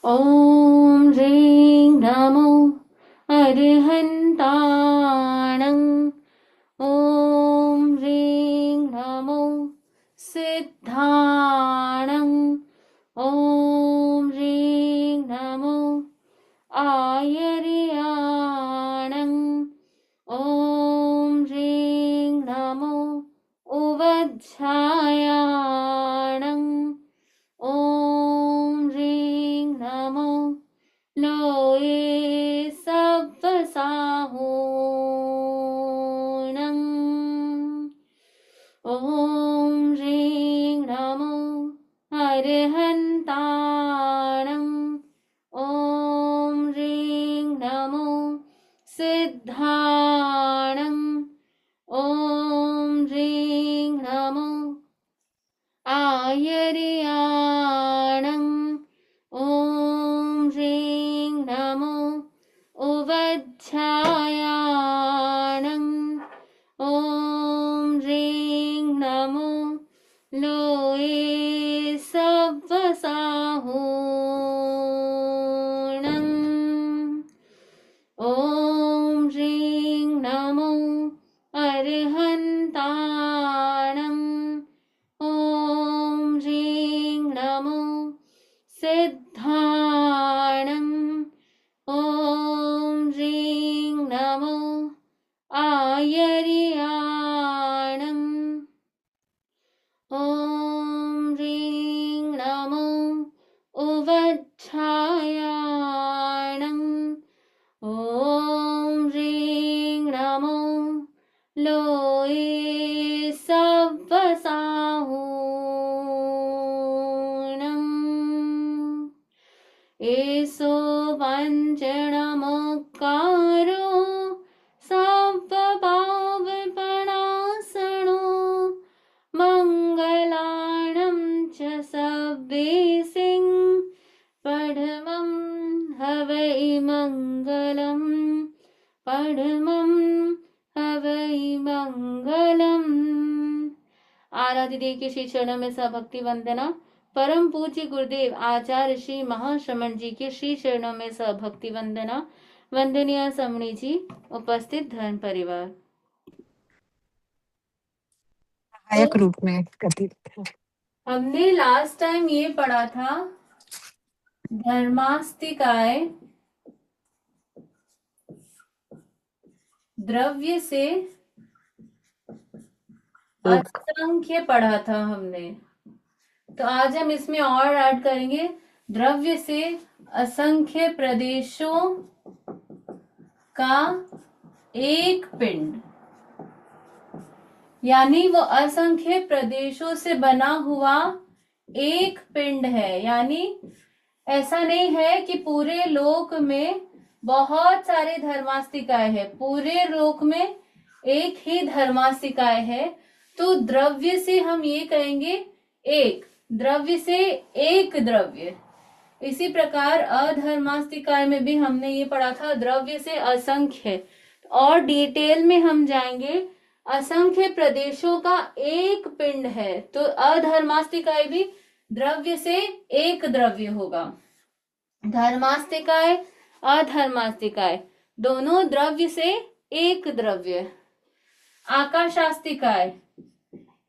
ॐ ह्रीं नमो अरिहन्ताणं। ॐ ह्रीं नमो सिद्धाणं। ॐ ह्रीं नमो आयर्याणं। ॐ ह्रीं नमो उवज्झायाणं। ॐ ह्रीं नमो लोये सव्वसाहूणम्। ॐ ह्रीं नमो अरिहन्ताणम्। ॐ ह्रीं नमो सिद्धाणम्। ॐ ह्रीं नमो आयर्याणम्। ॐ ह्रीं नमो उवज्झायाणम्। ॐ ह्रीं नमो लोये सव्वसाहूणम्। ॐ ह्रीं नमो अरिहन्ताणम्। ॐ ह्रीं नमो सिद्धाणम्। ॐ ह्रीं नमो आयर्याणम्। ॐ ह्रीं नमो उवज्झायाणम्। ॐ ह्रीं नमो लोये सव्वसाहूणम्। एषो वञ्चनमुक्कारो सव्वभावपणासनो मङ्गलाणं च सव्वेसिं पढमं हवै मङ्गलम्। पढमं हवै मङ्गलम्। आराध्य देव के श्री चरणों में सभक्ति वंदना। परम पूज्य गुरुदेव आचार्य श्री महाश्रमण जी के श्री चरणों में सभक्ति वंदना। वंदनीय समणी जी, उपस्थित धर्म परिवार। सहायक रूप में कथित है। हमने लास्ट टाइम ये पढ़ा था धर्मास्तिकाय द्रव्य से असंख्य पढ़ा था हमने। तो आज हम इसमें और ऐड करेंगे द्रव्य से असंख्य प्रदेशों का एक पिंड, यानी वो असंख्य प्रदेशों से बना हुआ एक पिंड है। यानी ऐसा नहीं है कि पूरे लोक में बहुत सारे धर्मास्तिकाएं हैं, पूरे लोक में एक ही धर्मास्तिकाएं है। तो द्रव्य से हम ये कहेंगे एक, द्रव्य से एक द्रव्य। इसी प्रकार अधर्मास्तिकाय में भी हमने ये पढ़ा था द्रव्य से असंख्य। और डिटेल में हम जाएंगे, असंख्य प्रदेशों का एक पिंड है, तो अधर्मास्तिकाय भी द्रव्य से एक द्रव्य होगा। धर्मास्तिकाय अधर्मास्तिकाय दोनों द्रव्य से एक द्रव्य। आकाशास्तिकाय,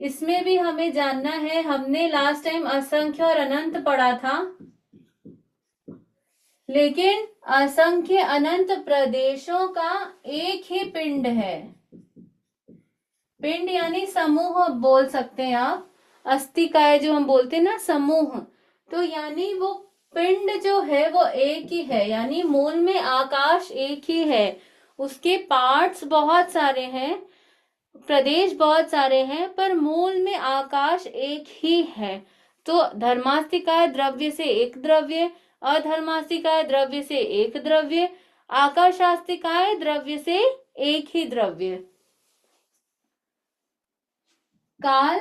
इसमें भी हमें जानना है, हमने लास्ट टाइम असंख्य और अनंत पढ़ा था, लेकिन असंख्य अनंत प्रदेशों का एक ही पिंड है। पिंड यानी समूह बोल सकते हैं आप, अस्तिकाय जो हम बोलते हैं ना समूह, तो यानी वो पिंड जो है वो एक ही है। यानी मूल में आकाश एक ही है, उसके पार्ट्स बहुत सारे हैं, प्रदेश बहुत सारे हैं, पर मूल में आकाश एक ही है। तो धर्मास्तिकाय द्रव्य से एक द्रव्य, अधर्मास्तिकाय द्रव्य से एक द्रव्य, आकाशास्तिकाय द्रव्य से एक ही द्रव्य। काल,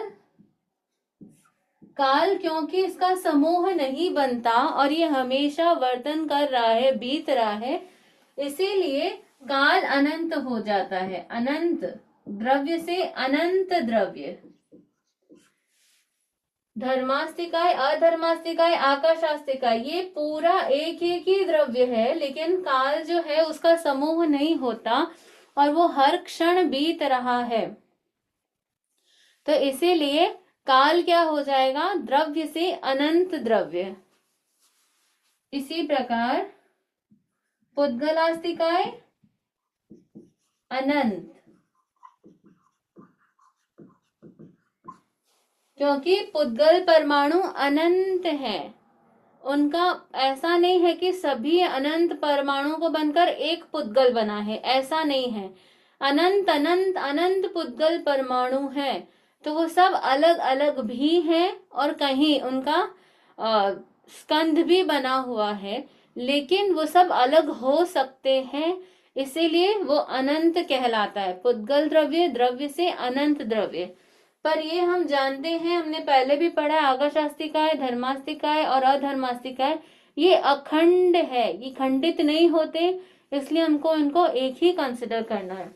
काल क्योंकि इसका समूह नहीं बनता और ये हमेशा वर्तन कर रहा है, बीत रहा है, इसीलिए काल अनंत हो जाता है। अनंत द्रव्य से अनंत द्रव्य। धर्मास्तिकाय, अधर्मास्तिकाय, आकाशास्तिकाय, ये पूरा एक एक ही द्रव्य है, लेकिन काल जो है उसका समूह नहीं होता और वो हर क्षण बीत रहा है। तो इसीलिए काल क्या हो जाएगा, द्रव्य से अनंत द्रव्य। इसी प्रकार पुद्गलास्तिकाय अनंत, क्योंकि पुद्गल परमाणु अनंत है, उनका ऐसा नहीं है कि सभी अनंत परमाणु को बनकर एक पुद्गल बना है, ऐसा नहीं है। अनंत अनंत अनंत पुद्गल परमाणु है, तो वो सब अलग अलग भी हैं और कहीं उनका स्कंध भी बना हुआ है, लेकिन वो सब अलग हो सकते हैं, इसीलिए वो अनंत कहलाता है। पुद्गल द्रव्य, द्रव्य से अनंत द्रव्य। पर ये हम जानते हैं, हमने पहले भी पढ़ा, आकाशास्तिकाय, धर्मास्तिकाय और अधर्मास्तिकाय ये अखंड है, ये खंडित नहीं होते, इसलिए हमको इनको एक ही कंसिडर करना है।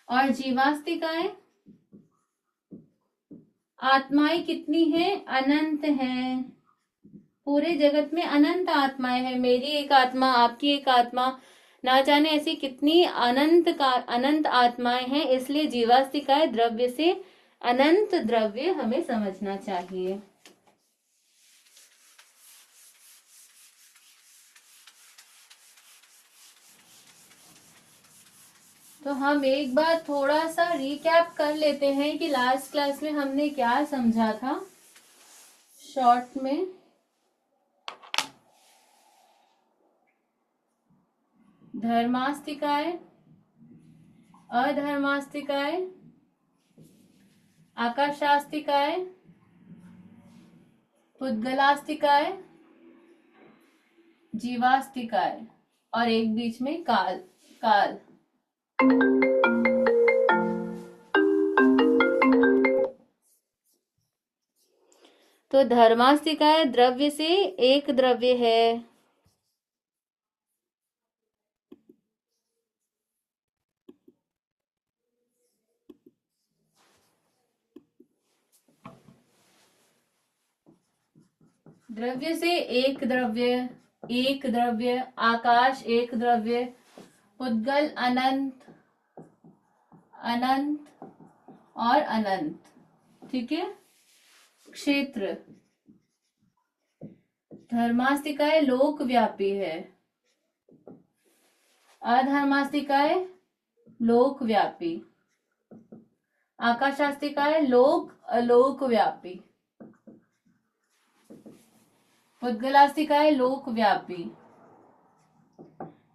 और जीवास्तिकाय, आत्माएं कितनी है, अनंत है। पूरे जगत में अनंत आत्माएं हैं, मेरी एक आत्मा, आपकी एक आत्मा, ना जाने ऐसी कितनी अनंत आत्माएं हैं, इसलिए जीवास्तिकाय द्रव्य से अनंत द्रव्य हमें समझना चाहिए। तो हम एक बार थोड़ा सा रिकैप कर लेते हैं कि लास्ट क्लास में हमने क्या समझा था शॉर्ट में। धर्मास्तिकाय, अधर्मास्तिकाय, आकाशास्तिकाय, पुद्गलास्तिकाय, जीवास्तिकाय और एक बीच में काल। तो धर्मास्तिकाय द्रव्य से एक द्रव्य है, द्रव्य से एक द्रव्य, आकाश एक द्रव्य, पुद्गल अनंत, अनंत और अनंत। ठीक है। क्षेत्र, धर्मास्तिकाय लोकव्यापी है, अधर्मास्तिकाय लोकव्यापी, आकाशास्तिकाय अलोकव्यापी, पुद्गलास्तिकाय लोकव्यापी,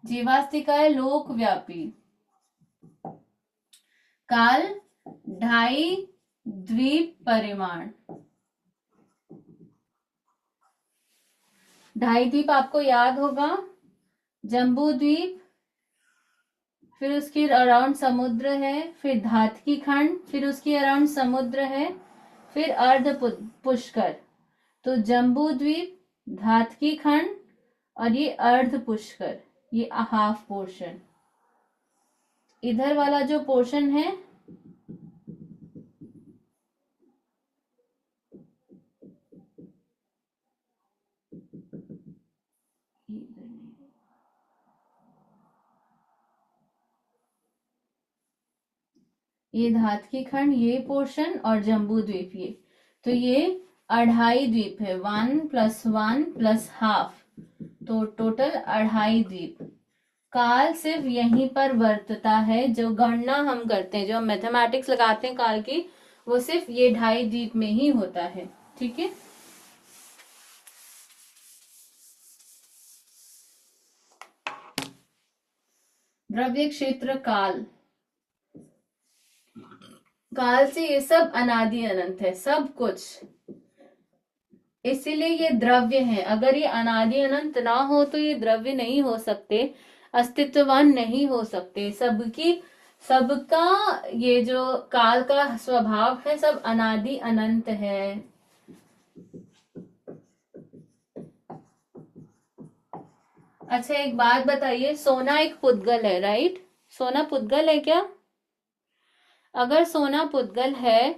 जीवास्तिकाय लोकव्यापी, काल 2.5 द्वीप परिमाण। 2.5 द्वीप आपको याद होगा, जम्बू द्वीप, फिर उसके अराउंड समुद्र है, फिर धातकी खंड, फिर उसके अराउंड समुद्र है, फिर अर्ध पुष्कर। तो जम्बू द्वीप, धातकी खंड और ये अर्ध पुष्कर, ये हाफ पोर्शन। इधर वाला जो पोर्शन है ये धातकी खंड, ये पोर्शन और जम्बू द्वीप ये, तो ये 2.5 द्वीप है, 1 + 1 + हाफ, तो टोटल 2.5 द्वीप। काल सिर्फ यहीं पर वर्तता है, जो गणना हम करते हैं, जो मैथमेटिक्स लगाते हैं काल की, वो सिर्फ ये 2.5 द्वीप में ही होता है। ठीक है। द्रव्य, क्षेत्र, काल, काल से ये सब अनादि अनंत है, सब कुछ, इसीलिए ये द्रव्य है। अगर ये अनादि अनंत ना हो तो ये द्रव्य नहीं हो सकते, अस्तित्ववान नहीं हो सकते। सबका ये जो काल का स्वभाव है, सब अनादि अनंत है। अच्छा, एक बात बताइए, सोना एक पुद्गल है, राइट? सोना पुद्गल है क्या? अगर सोना पुद्गल है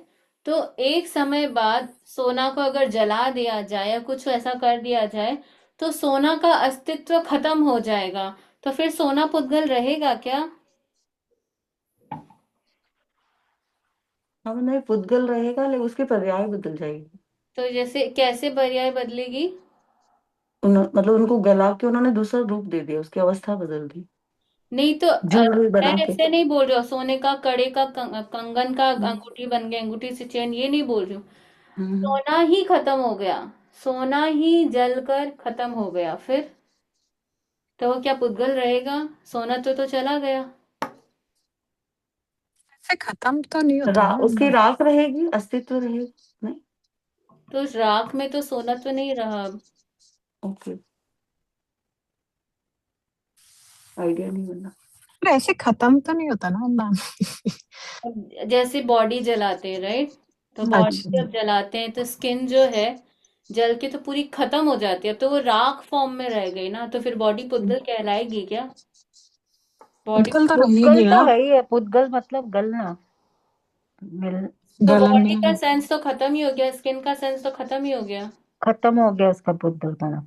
तो एक समय बाद सोना को अगर जला दिया जाए या कुछ ऐसा कर दिया जाए तो सोना का अस्तित्व खत्म हो जाएगा। तो फिर सोना पुद्गल रहेगा क्या? अब नहीं, पुद्गल रहेगा लेकिन उसकी पर्याय बदल जाएगी। तो जैसे कैसे पर्याय बदलेगी? मतलब उनको गला के उन्होंने दूसरा रूप दे दिया, उसकी अवस्था बदल दी, नहीं तो ज्वेलरी मैं बना के। ऐसे नहीं बोल रही हूँ सोने का कड़े का कंगन का हम्म। अंगूठी बन गया, अंगूठी से चेन, ये नहीं बोल रही हूँ। हम्म। सोना ही खत्म हो गया, सोना ही जलकर खत्म हो गया, फिर तो वो क्या पुद्गल रहेगा? सोना तो चला गया। ऐसे खत्म तो नहीं होता ना उसकी मतलब। राख रहेगी, अस्तित्व रहेगा। नहीं। तो उस राख में तो सोना तो नहीं रहा अब। ओके, आइडिया नहीं बना। पर ऐसे खत्म तो नहीं होता ना मतलब। अब जैसे बॉडी जलाते हैं, राइट? तो बॉडी अच्छा, जब जलाते हैं तो स्किन जो है जल के तो पूरी खत्म हो जाती है, अब तो वो राख फॉर्म में रह गई ना, तो फिर बॉडी पुद्गल कहलाएगी क्या? बॉडी उद्गल तो पुद्गल रहेगी तो ना। है ही है, पुद्गल मतलब गलना, मिल, तो गलन बॉडी का में। सेंस तो खत्म ही हो गया, स्किन का सेंस तो खत्म ही हो गया। खत्म हो गया उसका पुद्गल बना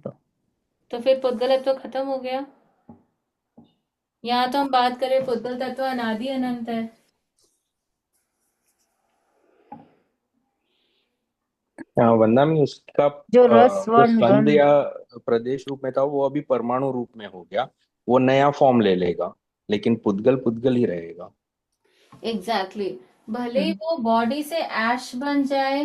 तो फिर पुद्गल तत्व खत्म हो गया। यहाँ तो हम बात करें पुद्गल तत्व अनादि अनंत है। हाँ, वरना में उसका जो रस जो वर्ण स्कंद गंध। या प्रदेश रूप में था वो अभी परमाणु रूप में हो गया, वो नया फॉर्म ले लेगा, लेकिन पुद्गल पुद्गल ही रहेगा। एग्जैक्टली भले ही हम्म। वो बॉडी से ऐश बन जाए,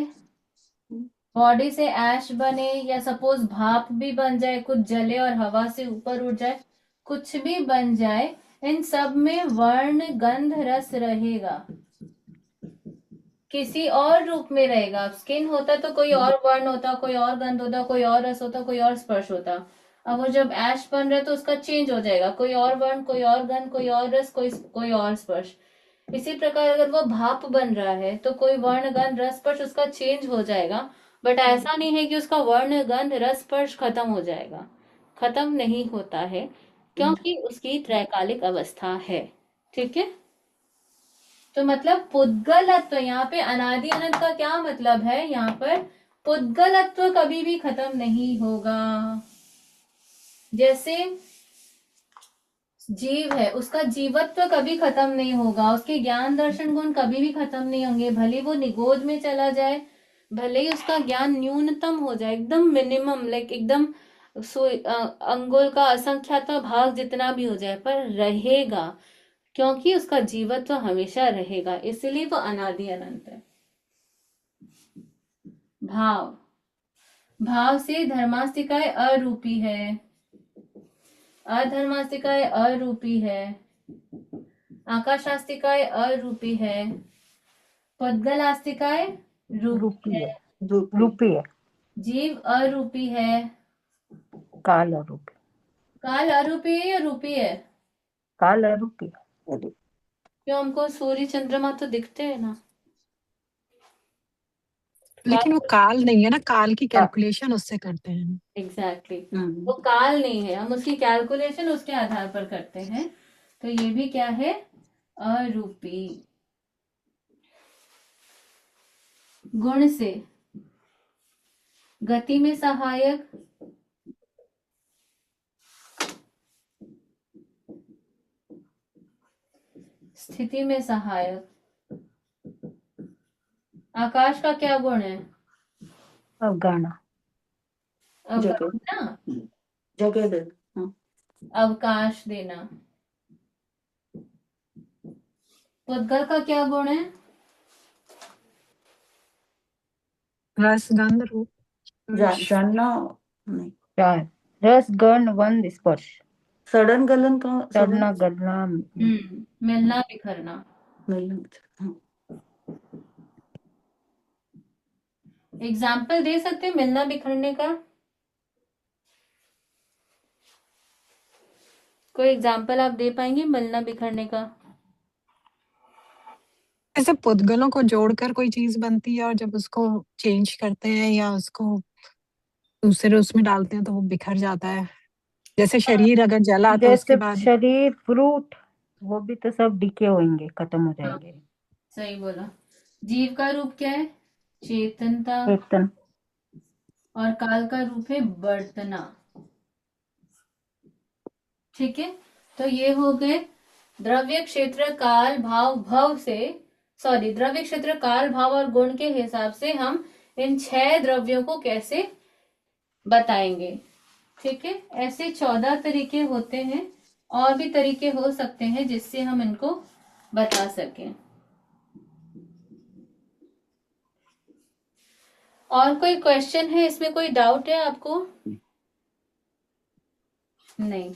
बॉडी से ऐश बने या सपोज भाप भी बन जाए, कुछ जले और हवा से ऊपर उठ जाए, कुछ भी बन जाए, इन सब में वर्ण गंध रस रहेगा, किसी और रूप में रहेगा। अब स्किन होता तो कोई और वर्ण होता, कोई और गंध होता, कोई और रस होता, कोई और स्पर्श होता। अब वो जब ऐश बन रहा है तो उसका चेंज हो जाएगा, कोई और वर्ण, कोई और गंध, कोई और रस, कोई और स्पर्श। इसी प्रकार अगर वो भाप बन रहा है तो कोई वर्ण गंध रस स्पर्श उसका चेंज हो जाएगा, बट ऐसा नहीं है कि उसका वर्ण गंध रस स्पर्श खत्म हो जाएगा। खत्म नहीं होता है, क्योंकि उसकी त्रैकालिक अवस्था है। ठीक है? तो मतलब पुद्गलत्व यहाँ पे अनादि अनंत का क्या मतलब है? यहाँ पर पुद्गलत्व कभी भी खत्म नहीं होगा। जैसे जीव है, उसका जीवत्व कभी खत्म नहीं होगा, उसके ज्ञान दर्शन गुण कभी भी खत्म नहीं होंगे, भले वो निगोज में चला जाए, भले ही उसका ज्ञान न्यूनतम हो जाए, एकदम मिनिमम, लाइक एकदम अंगुल का असंख्याता भाग जितना भी हो जाए, पर रहेगा, क्योंकि उसका जीवत्व हमेशा रहेगा, इसलिए वो अनादि अनंत है। भाव, भाव से धर्मास्तिकाय अरूपी है, अधर्मास्तिकाय अरूपी है, आकाशास्तिकाय अरूपी है, पुद्गलास्तिकाय रूपी रूपी है, है, रूपी है, जीव अरूपी है, काल रूपी, काल अरूपी है या रूपी है? काल रूपी है। क्यों, हमको सूर्य चंद्रमा तो दिखते हैं ना। लेकिन वो काल, काल नहीं है ना, काल की का- कैलकुलेशन उससे करते हैं। एग्जैक्टली हम्म। वो काल नहीं है, हम उसकी कैलकुलेशन उसके आधार पर करते हैं। तो ये भी क्या है? अरूपी। गुण से, गति में सहायक, स्थिति में सहायक। आकाश का क्या गुण है? अवगाना, जगह, अवगाहना, जगह दे। हाँ। अवकाश देना। पुद्गल का क्या गुण है? रस गंध रूप स्पर्श। जानना नहीं। चार, रस गण वंद स्पर्श, सड़न गलन का सड़ना गलना मिलना बिखरना। मिलन। हाँ। एग्जाम्पल दे सकते हैं मिलना बिखरने का? कोई एग्जाम्पल आप दे पाएंगे मिलना बिखरने का? ऐसे पुद्गलों को जोड़कर कोई चीज बनती है और जब उसको चेंज करते हैं या उसको दूसरे उसमें डालते हैं तो वो बिखर जाता है। जैसे शरीर अगर जला तो उसके जैसे बाद। शरीर, फ्रूट, वो भी तो सब डिके होंगे, खत्म हो हाँ, जाएंगे। सही बोला। जीव का रूप क्या है? चेतनता, चेतन, और काल का रूप है बर्तना। ठीक है, तो ये हो गए द्रव्य क्षेत्र काल भाव भव से, सॉरी, द्रव्य क्षेत्र काल भाव और गुण के हिसाब से हम इन 6 द्रव्यों को कैसे बताएंगे। ठीक है, ऐसे 14 तरीके होते हैं, और भी तरीके हो सकते हैं जिससे हम इनको बता सकें। और कोई क्वेश्चन है इसमें, कोई डाउट है आपको? नहीं।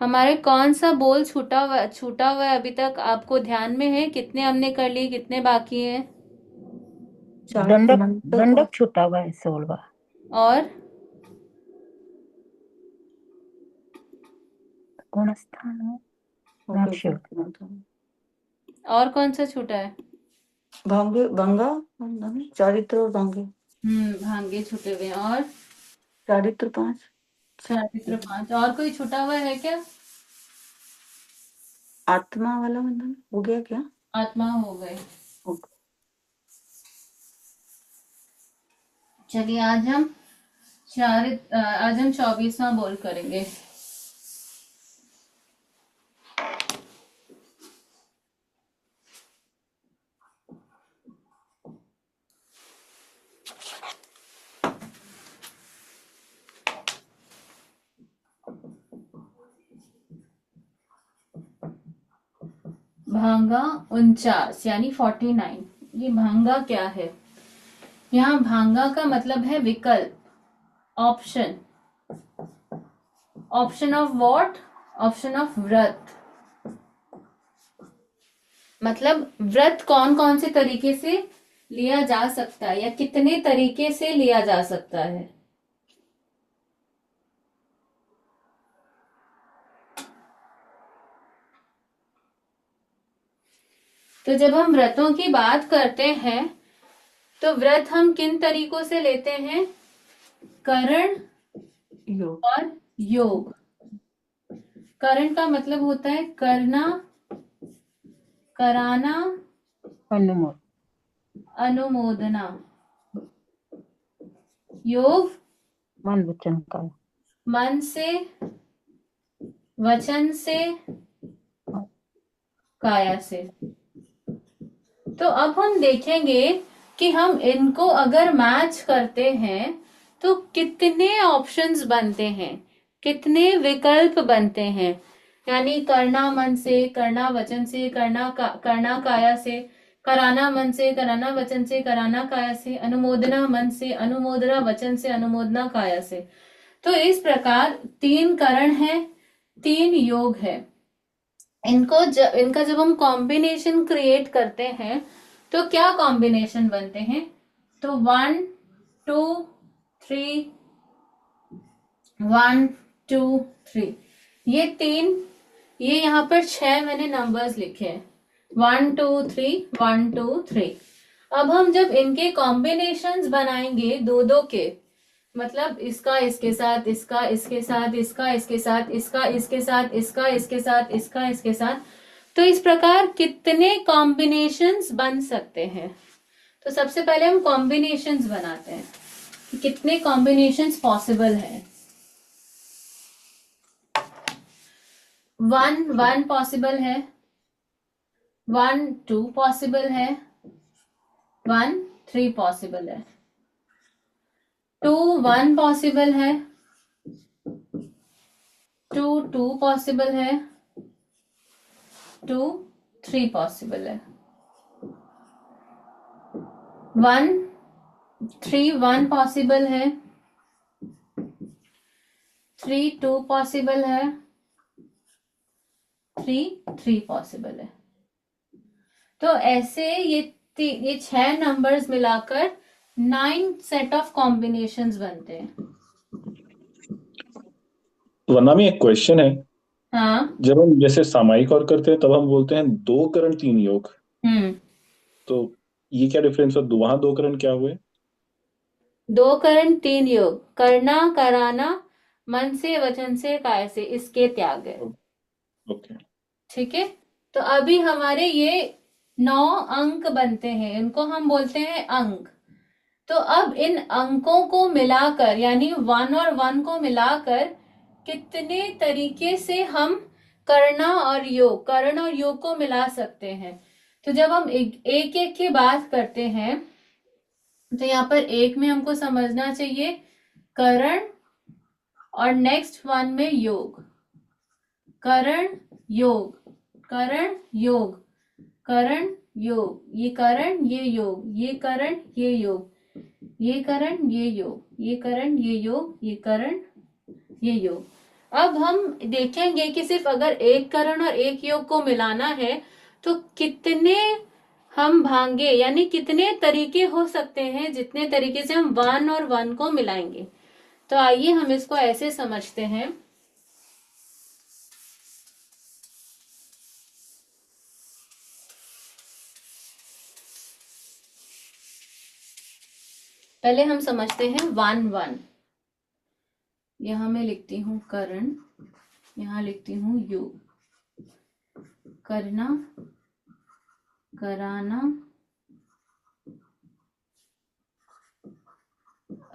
हमारे कौन सा बोल छूटा हुआ है अभी तक, आपको ध्यान में है? कितने हमने कर लिए, कितने बाकी हैं? दंडक, दंडक छूटा हुआ है 16। और कौन स्थान है? Not sure. और कौन सा छूटा है? भांगे, भंगा, चारित्र और भांगे। भांगे छूटे हुए हैं। और चारित्र 5। चारित्र 5। और कोई छूटा हुआ है क्या? आत्मा वाला बंधन हो गया क्या? आत्मा हो गए। ओके। चलिए, आज हम 24वां बोल करेंगे। भांगा 49 यानी 49। ये भांगा क्या है? यहाँ भांगा का मतलब है विकल्प, option. Option of what? Option of व्रत। मतलब व्रत कौन कौन से तरीके से लिया जा सकता है, या कितने तरीके से लिया जा सकता है। तो जब हम व्रतों की बात करते हैं तो व्रत हम किन तरीकों से लेते हैं? करण योग। और योग। करण का मतलब होता है करना, कराना, अनुमोद, अनुमोदना। योग मन वचन का, मन से, वचन से, काया से। तो अब हम देखेंगे कि हम इनको अगर मैच करते हैं तो कितने ऑप्शंस बनते हैं, कितने विकल्प बनते हैं। यानी करना मन से, करना वचन से, करना काया से, कराना मन से, कराना वचन से, कराना काया से, अनुमोदना मन से, अनुमोदना वचन से, अनुमोदना काया से। तो इस प्रकार 3 करण है, 3 योग है। इनका जब हम कॉम्बिनेशन क्रिएट करते हैं तो क्या कॉम्बिनेशन बनते हैं? तो 1 2 3, 1 2 3, ये 3, ये यहाँ पर 6 मैंने नंबर्स लिखे हैं, 1 2 3 1 2 3। अब हम जब इनके कॉम्बिनेशंस बनाएंगे दो दो के, मतलब इसका इसके साथ, इसका इसके साथ, इसका इसके साथ, इसका इसके साथ, इसका इसके साथ, इसका इसके साथ, तो इस प्रकार कितने कॉम्बिनेशंस बन सकते हैं। तो सबसे पहले हम कॉम्बिनेशंस बनाते हैं कि कितने कॉम्बिनेशंस पॉसिबल हैं। 1 पॉसिबल है, 1 2 पॉसिबल है, 1 3 पॉसिबल है, 2 1 पॉसिबल है, 2 2 पॉसिबल है, 2 3 पॉसिबल है, 1 3 1 पॉसिबल है, 3 2 पॉसिबल है, 3 3 पॉसिबल है। तो ऐसे ये 6 नंबर्स मिलाकर 9 सेट ऑफ कॉम्बिनेशंस बनते हैं। वरना में एक क्वेश्चन है, हाँ। जब हम जैसे सामायिक और करते हैं तब हम बोलते हैं 2 करण 3 योग, तो ये क्या डिफरेंस है? वहां 2 करण क्या हुए? 2 करण 3 योग, करना, कराना, मन से, वचन से, काया से, इसके त्याग है। ओके। ठीक है, तो अभी हमारे ये 9 अंक बनते हैं, इनको हम बोलते हैं अंक। तो अब इन अंकों को मिलाकर, यानी 1 और 1 को मिलाकर कितने तरीके से हम कर्ण और योग को मिला सकते हैं। तो जब हम एक एक की बात करते हैं, तो यहाँ पर एक में हमको समझना चाहिए कर्ण, और नेक्स्ट 1 में योग। कर्ण योग, कर्ण योग, कर्ण योग, ये कर्ण ये योग, ये कर्ण ये योग, ये कर्ण ये योग, ये कर्ण ये योग, ये कर्ण ये योग। अब हम देखेंगे कि सिर्फ अगर एक कर्ण और एक योग को मिलाना है तो कितने हम भांगे, यानी कितने तरीके हो सकते हैं, जितने तरीके से हम 1 और 1 को मिलाएंगे। तो आइए हम इसको ऐसे समझते हैं। पहले हम समझते हैं 1 1। यहां मैं लिखती हूं कर्ण, यहां लिखती हूं योग। करना, कराना,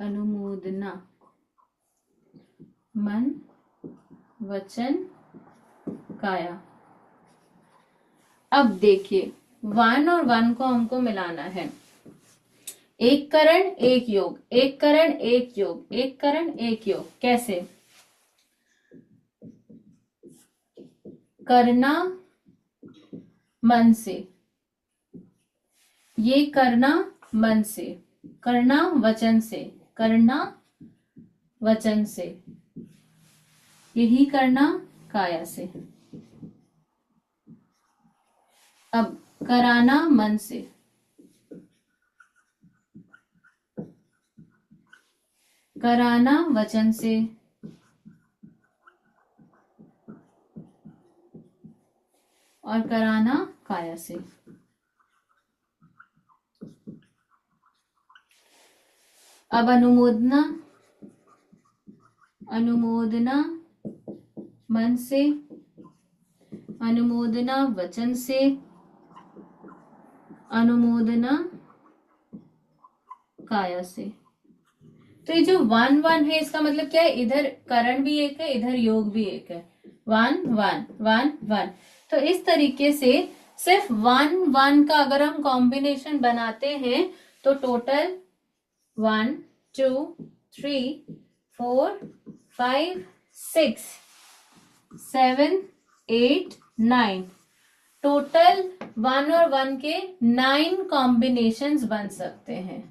अनुमोदना, मन, वचन, काया। अब देखिए 1 और 1 को हमको मिलाना है। एक करण एक योग, एक करण एक योग, एक करण एक योग। कैसे? करना मन से, ये करना मन से, करना वचन से, करना वचन से, यही करना काया से। अब कराना मन से, कराना वचन से, और कराना काया से। अब अनुमोदना, अनुमोदना मन से, अनुमोदना वचन से, अनुमोदना काया से। तो ये जो 1 1 है, इसका मतलब क्या है? इधर करण भी एक है, इधर योग भी एक है। 1 1 1 1। तो इस तरीके से सिर्फ 1 1 का अगर हम कॉम्बिनेशन बनाते हैं तो टोटल 1 2 3 4 5 6 7 8 9, टोटल 1 और 1 के 9 कॉम्बिनेशंस बन सकते हैं।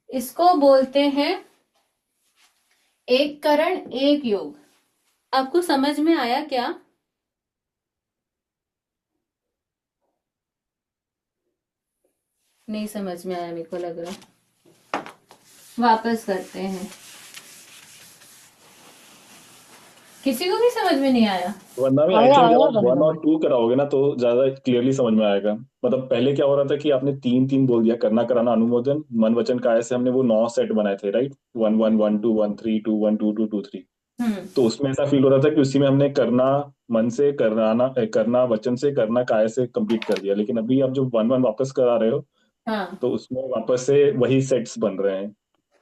इसको बोलते हैं एक करण एक योग। आपको समझ में आया क्या? नहीं समझ में आया, मेरे को लग रहा। वापस करते हैं। किसी को भी समझ में नहीं आया? वरना भी आया एक्चुअली आया जब आप 1 और 2 कराओगे ना तो ज्यादा क्लियरली समझ में आएगा। मतलब पहले क्या हो रहा था कि आपने 3 3 बोल दिया, करना कराना अनुमोदन मन वचन काया से हमने वो 9 सेट बनाए थे, राइट? 1 1 1 2 1 3 2 1 2 2 2 3। तो उसमें ऐसा फील हो रहा था कि उसी में हमने करना मन से, करना वचन से, करना काया से कंप्लीट कर दिया। लेकिन अभी आप जो 1 1 वापस करा रहे हो हाँ, तो उसमें वापस से वही सेट्स बन रहे हैं।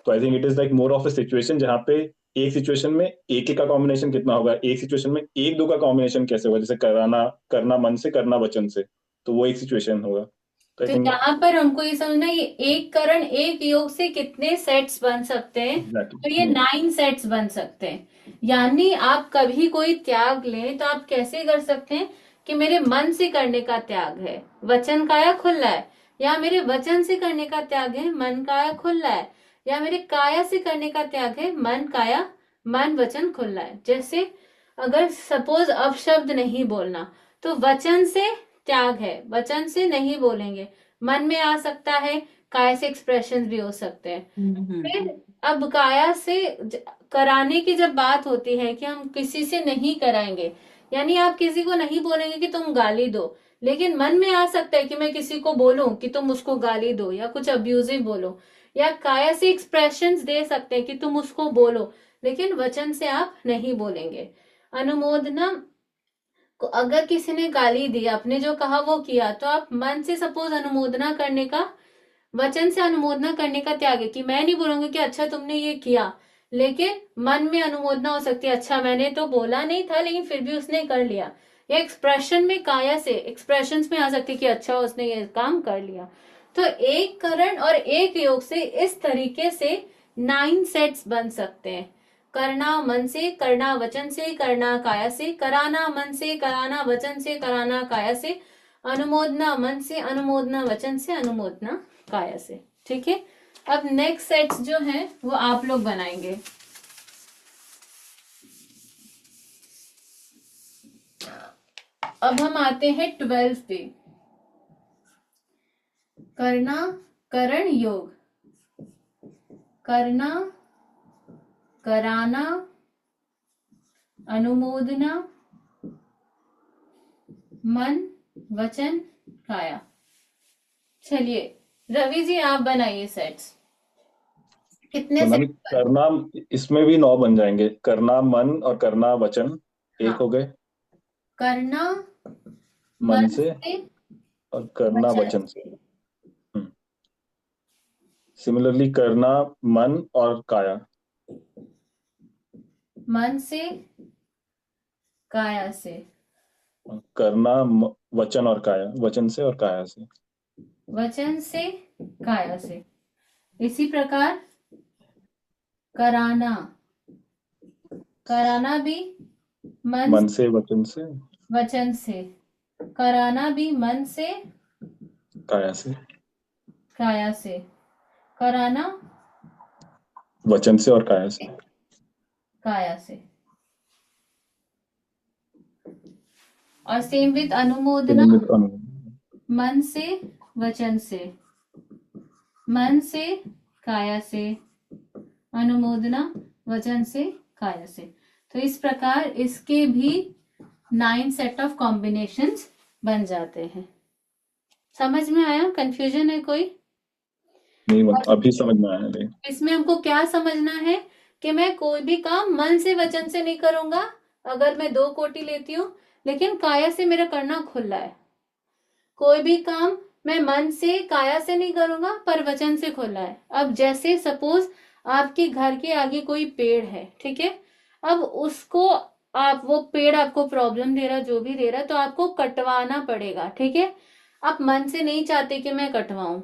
तो I think it is like more of a situation जहाँ पे एक सिचुएशन में एक का कॉम्बिनेशन कितना होगा, एक सिचुएशन में एक दो का कॉम्बिनेशन कैसे होगा, जैसे करना मन से, करना वचन से, तो वो एक सिचुएशन होगा। तो आई तो थिंक यहाँ पर हमको ये समझना है, ये एक करण एक योग से कितने सेट्स बन सकते हैं? तो ये 9 सेट्स बन सकते हैं। यानी आप कभी कोई त्याग लें तो आप कैसे कर सकते हैं कि मेरे मन से करने का त्याग है, वचन काया खुला है, या मेरे वचन से करने का त्याग है, मन काया खुला है, या मेरे काया से करने का त्याग है, मन काया मन वचन खुला है। जैसे अगर सपोज अपशब्द नहीं बोलना, तो वचन से त्याग है, वचन से नहीं बोलेंगे, मन में आ सकता है, काया से एक्सप्रेशन भी हो सकते हैं। फिर अब काया से कराने की जब बात होती है कि हम किसी से नहीं कराएंगे, यानी आप किसी को नहीं बोलेंगे कि तुम गाली दो, लेकिन मन में आ सकता है कि मैं किसी को बोलूं कि तुम उसको गाली दो या कुछ अब्यूजिव बोलो, या काया से एक्सप्रेशंस दे सकते हैं कि तुम उसको बोलो, लेकिन वचन से आप नहीं बोलेंगे। अनुमोदना को अगर किसी ने गाली दी, आपने जो कहा वो किया, तो आप मन से सपोज अनुमोदना करने का, वचन से अनुमोदना करने का त्याग है कि मैं नहीं बोलूंगी कि अच्छा तुमने ये किया, लेकिन मन में अनुमोदना हो सकती है, अच्छा मैंने तो बोला नहीं था लेकिन फिर भी उसने कर लिया। या एक्सप्रेशन में काया से एक्सप्रेशंस में आ सकती है कि अच्छा उसने ये काम कर लिया। तो एक करण और एक योग से इस तरीके से 9 सेट्स बन सकते हैं। करना मन से, करना वचन से, करना काया से, कराना मन से, कराना वचन से, कराना काया से, अनुमोदना मन से, अनुमोदना वचन से, अनुमोदना काया से। ठीक है, अब नेक्स्ट सेट्स जो हैं वो आप लोग बनाएंगे। अब हम आते हैं 12 पे। करना करण योग, करना, कराना, अनुमोदना, मन, वचन, काया। चलिए रवि जी आप बनाइए सेट्स। कितने तो मैम सेट? करना, इसमें भी 9 बन जाएंगे। करना मन और करना वचन एक हाँ, हो गए, करना मन मन से से, और करना वचन वचन से। से, सिमिलरली करना मन और काया, मन से, काया से, और करना वचन और काया, वचन से और काया से। वचन से, काया से। इसी प्रकार कराना, कराना भी मन मन से वचन से वचन से, कराना भी मन से, काया से, काया से, कराना वचन से और काया से। काया से। और सेम विद अनुमोदना, निमित्त अनुमोदन। मन से, वचन से, मन से, काया से, अनुमोदना वचन से, काया से। तो इस प्रकार इसके भी 9 सेट ऑफ कॉम्बिनेशंस बन जाते हैं। समझ में आया? कंफ्यूजन है कोई? नहीं, अभी समझ में आया। नहीं, इसमें हमको क्या समझना है कि मैं कोई भी काम मन से वचन से नहीं करूंगा, अगर मैं 2 कोटि लेती हूँ, लेकिन काया से मेरा करना खुला है। कोई भी काम मैं मन से, काया से नहीं करूंगा पर वचन से खुला है। अब जैसे सपोज आपके घर के आगे कोई पेड़ है, ठीक है, अब उसको आप, वो पेड़ आपको प्रॉब्लम दे रहा, जो भी दे रहा, तो आपको कटवाना पड़ेगा, ठीक है। आप मन से नहीं चाहते कि मैं कटवाऊं,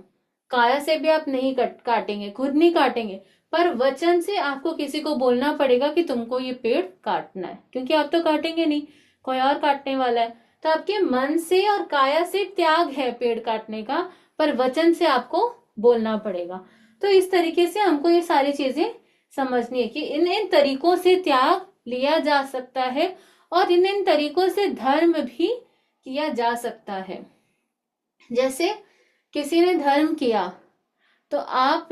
काया से भी आप नहीं काटेंगे, खुद नहीं काटेंगे, पर वचन से आपको किसी को बोलना पड़ेगा कि तुमको ये पेड़ काटना है, क्योंकि आप तो काटेंगे नहीं, कोई और काटने वाला है। तो आपके मन से और काया से त्याग है पेड़ काटने का, पर वचन से आपको बोलना पड़ेगा। तो इस तरीके से हमको ये सारी चीजें समझनी है कि इन इन तरीकों से त्याग लिया जा सकता है और इन इन तरीकों से धर्म भी किया जा सकता है। जैसे किसी ने धर्म किया तो आप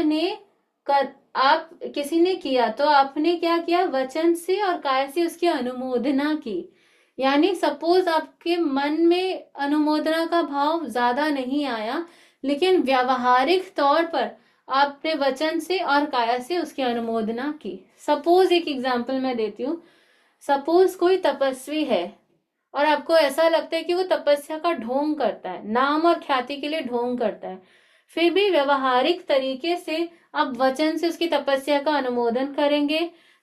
किसी ने किया तो आपने क्या किया, वचन से और काय से उसकी अनुमोदना की। यानी सपोज आपके मन में अनुमोदना का भाव ज्यादा नहीं आया, लेकिन व्यावहारिक तौर पर आपने वचन से और काया से उसकी अनुमोदना की। सपोज एक एग्जांपल मैं देती हूँ। सपोज कोई तपस्वी है और आपको ऐसा लगता है कि वो तपस्या का ढोंग करता है, नाम और ख्याति के लिए ढोंग करता है, फिर भी व्यवहारिक तरीके से आप वचन से उसकी तपस्या का अनुमोदन करेंगे,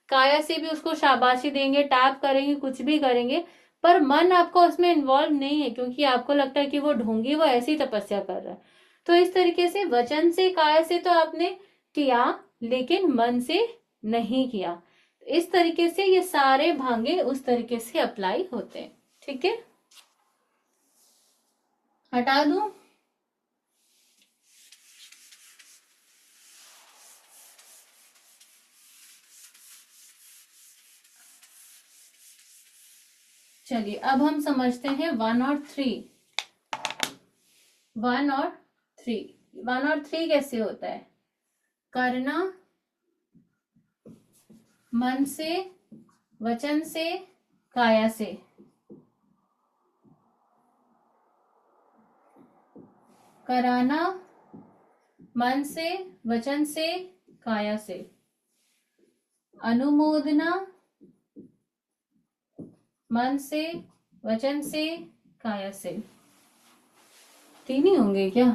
काया से भी उसको शाबाशी देंगे, टैप करेंगे, कुछ भी करेंगे, पर मन आपका उसमें इन्वॉल्व नहीं है, क्योंकि आपको लगता है कि वो ढोंगी, वो ऐसी तपस्या कर रहा है। तो इस तरीके से वचन से, काया से तो आपने किया, लेकिन मन से नहीं किया। इस तरीके से ये सारे भांगे उस तरीके से अप्लाई होते हैं। ठीक है, हटा दूं? चलिए अब हम समझते हैं 1 और 3। 1 और 3, 1 और 3 कैसे होता है? करना मन से, वचन से, काया से। कराना मन से, वचन से, काया से। अनुमोदना, मन से, वचन से, काया से। तीन ही होंगे क्या?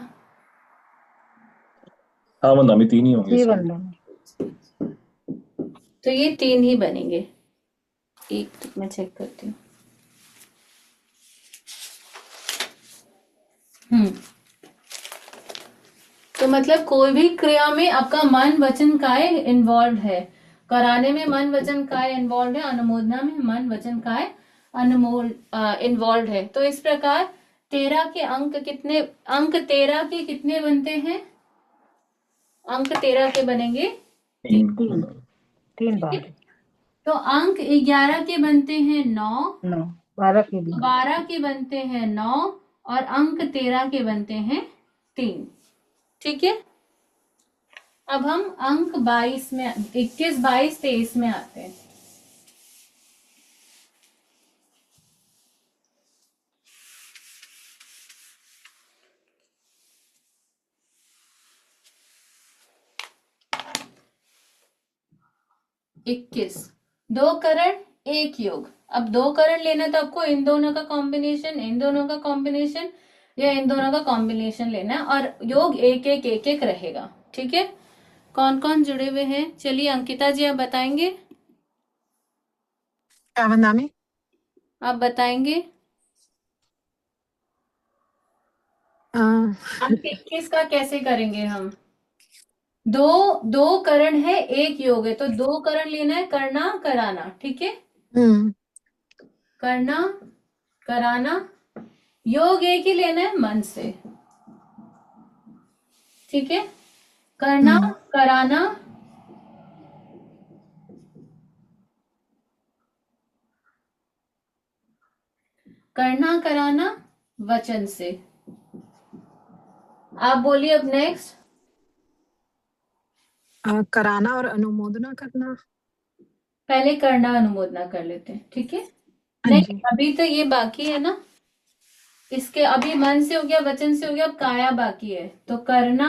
हाँ वंदना, में 3 ही होंगे जी इसमें। वंदना। तो ये 3 ही बनेंगे। एक तो मैं चेक करती हूँ। तो मतलब कोई भी क्रिया में आपका मन वचन काय इन्वॉल्व है। कराने में मन वचन काय इन्वॉल्व है, अनुमोदना में मन वचन काय अनमोल इन्वॉल्व है। तो इस प्रकार 13 के अंक कितने, अंक 13 के कितने बनते हैं? अंक 13 के बनेंगे 3। 3 बार। तो अंक 11 के बनते हैं 9, 9, 12 के भी। 12 के बनते हैं 9 और अंक 13 के बनते हैं 3। ठीक है। अब हम अंक 22 में, 21, 22, 23 में आते हैं। इक्कीस, 2 करण 1 योग। अब 2 करण लेना तो आपको इन दोनों का कॉम्बिनेशन, इन दोनों का कॉम्बिनेशन या इन दोनों का कॉम्बिनेशन लेना है और योग एक एक एक एक रहेगा। ठीक है। कौन कौन जुड़े हुए हैं? चलिए अंकिता जी आप बताएंगे। क्या वंदना में? आप बताएंगे। अ, अंक 21 का कैसे करेंगे हम? दो दो करण है, एक योग है, तो 2 करण लेना है, करना कराना। ठीक है। हम्म करना कराना, योग एक ही लेना है मन से। ठीक है। करना हम्म कराना, करना कराना वचन से। आप बोलिए अब नेक्स्ट। कराना और अनुमोदना करना। पहले करना अनुमोदना कर लेते हैं। ठीक है। हाँ नहीं, जी। अभी तो ये बाकी है ना। इसके अभी मन से हो गया, वचन से हो गया, अब काया बाकी है। तो करना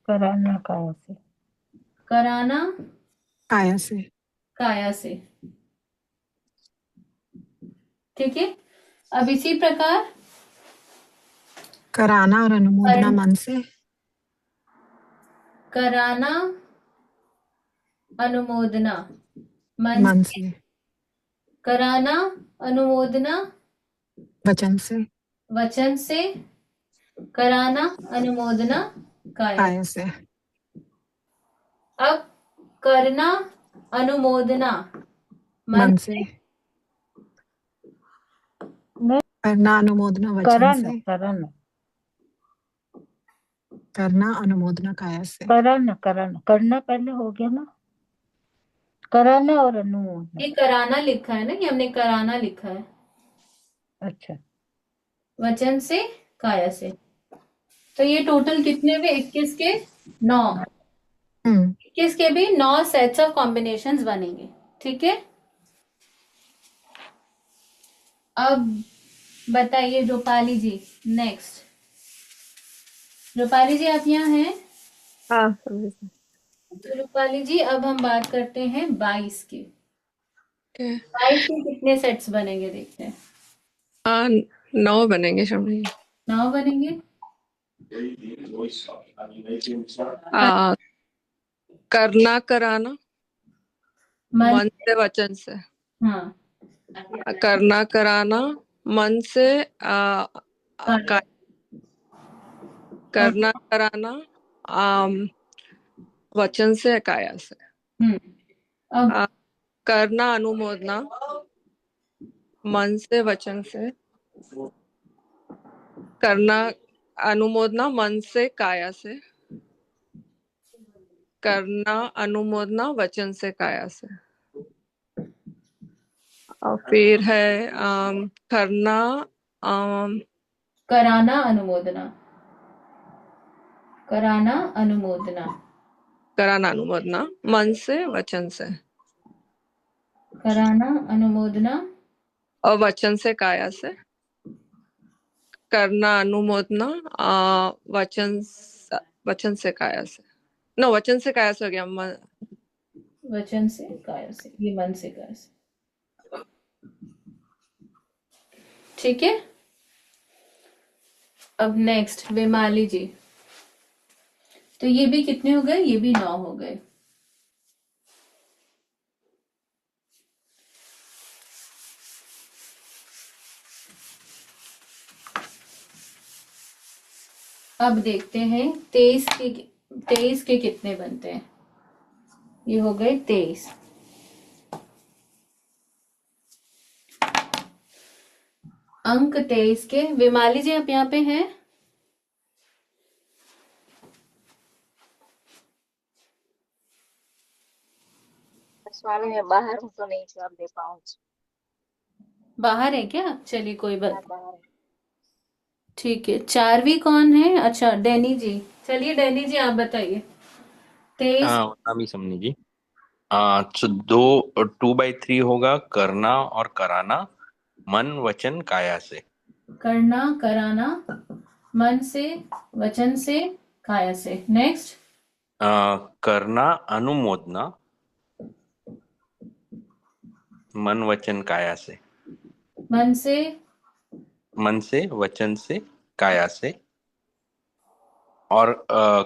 कराना काया से। कराना काया से। काया से। ठीक है। अब इसी प्रकार कराना और अनुमोदना कर, मन से। कराना अनुमोदना मन मन से। से। कराना अनुमोदना वचन से। वचन से। कराना अनुमोदना काया। काया से। अब करना अनुमोदना मन मन से। से। नहीं, करना अनुमोदना वचन कराना से। कराना करना अनुमोदना काया से। कराना कराना करना पहले हो गया ना। कराना और अनुमोदना। ये कराना लिखा है ना, ये हमने कराना लिखा है। अच्छा। वचन से काया से। तो ये टोटल कितने हुए? 21 के 9। हम्म 21 के भी 9 सेट्स ऑफ कॉम्बिनेशंस बनेंगे। ठीक है। अब बताइए रूपाली जी, नेक्स्ट। रूपाली जी आप यहाँ हैं? हाँ समझ गई। तो रूपाली जी अब हम बात करते हैं 22 की। ठीक है। 22 के कितने सेट्स बनेंगे देखते हैं। 9 बनेंगे शामिल। 9 बनेंगे। करना कराना मन मन से वचन से। हाँ करना कराना मन से काया। करना कराना वचन से काया से। अब आ, करना अनुमोदना मन से वचन से। करना अनुमोदना मन से काया से। करना अनुमोदना वचन से काया से। और फिर है करना कराना अनुमोदना, कराना अनुमोदना, कराना अनुमोदना मन से वचन से। कराना अनुमोदना और वचन से काया से। करना अनुमोदना वचन वचन से काया से। नो वचन से काया से हो गया। वचन से काया से, ये मन से काया से। ठीक है। अब नेक्स्ट वेमाली जी, तो ये भी कितने हो गए, ये भी 9 हो गए। अब देखते हैं 23 के कितने बनते हैं। ये हो गए 23। अंक 23 के, विमाली जी आप यहाँ पे हैं? स्वामी मैं बाहर हूँ तो नहीं जवाब दे पाऊंगी। बाहर है क्या? चलिए कोई मैं बात, बाहर हूँ। ठीक है। 4वीं कौन है? अच्छा डैनी जी, चलिए डैनी जी आप बताइए। 23। हाँ नामी समनी जी। तो 2/3 होगा करना और कराना मन वचन काया से। करना कराना मन से वचन से काया से। नेक्स्ट। करना अनुमोदना मन वचन काया से। मन से वचन से काया से। और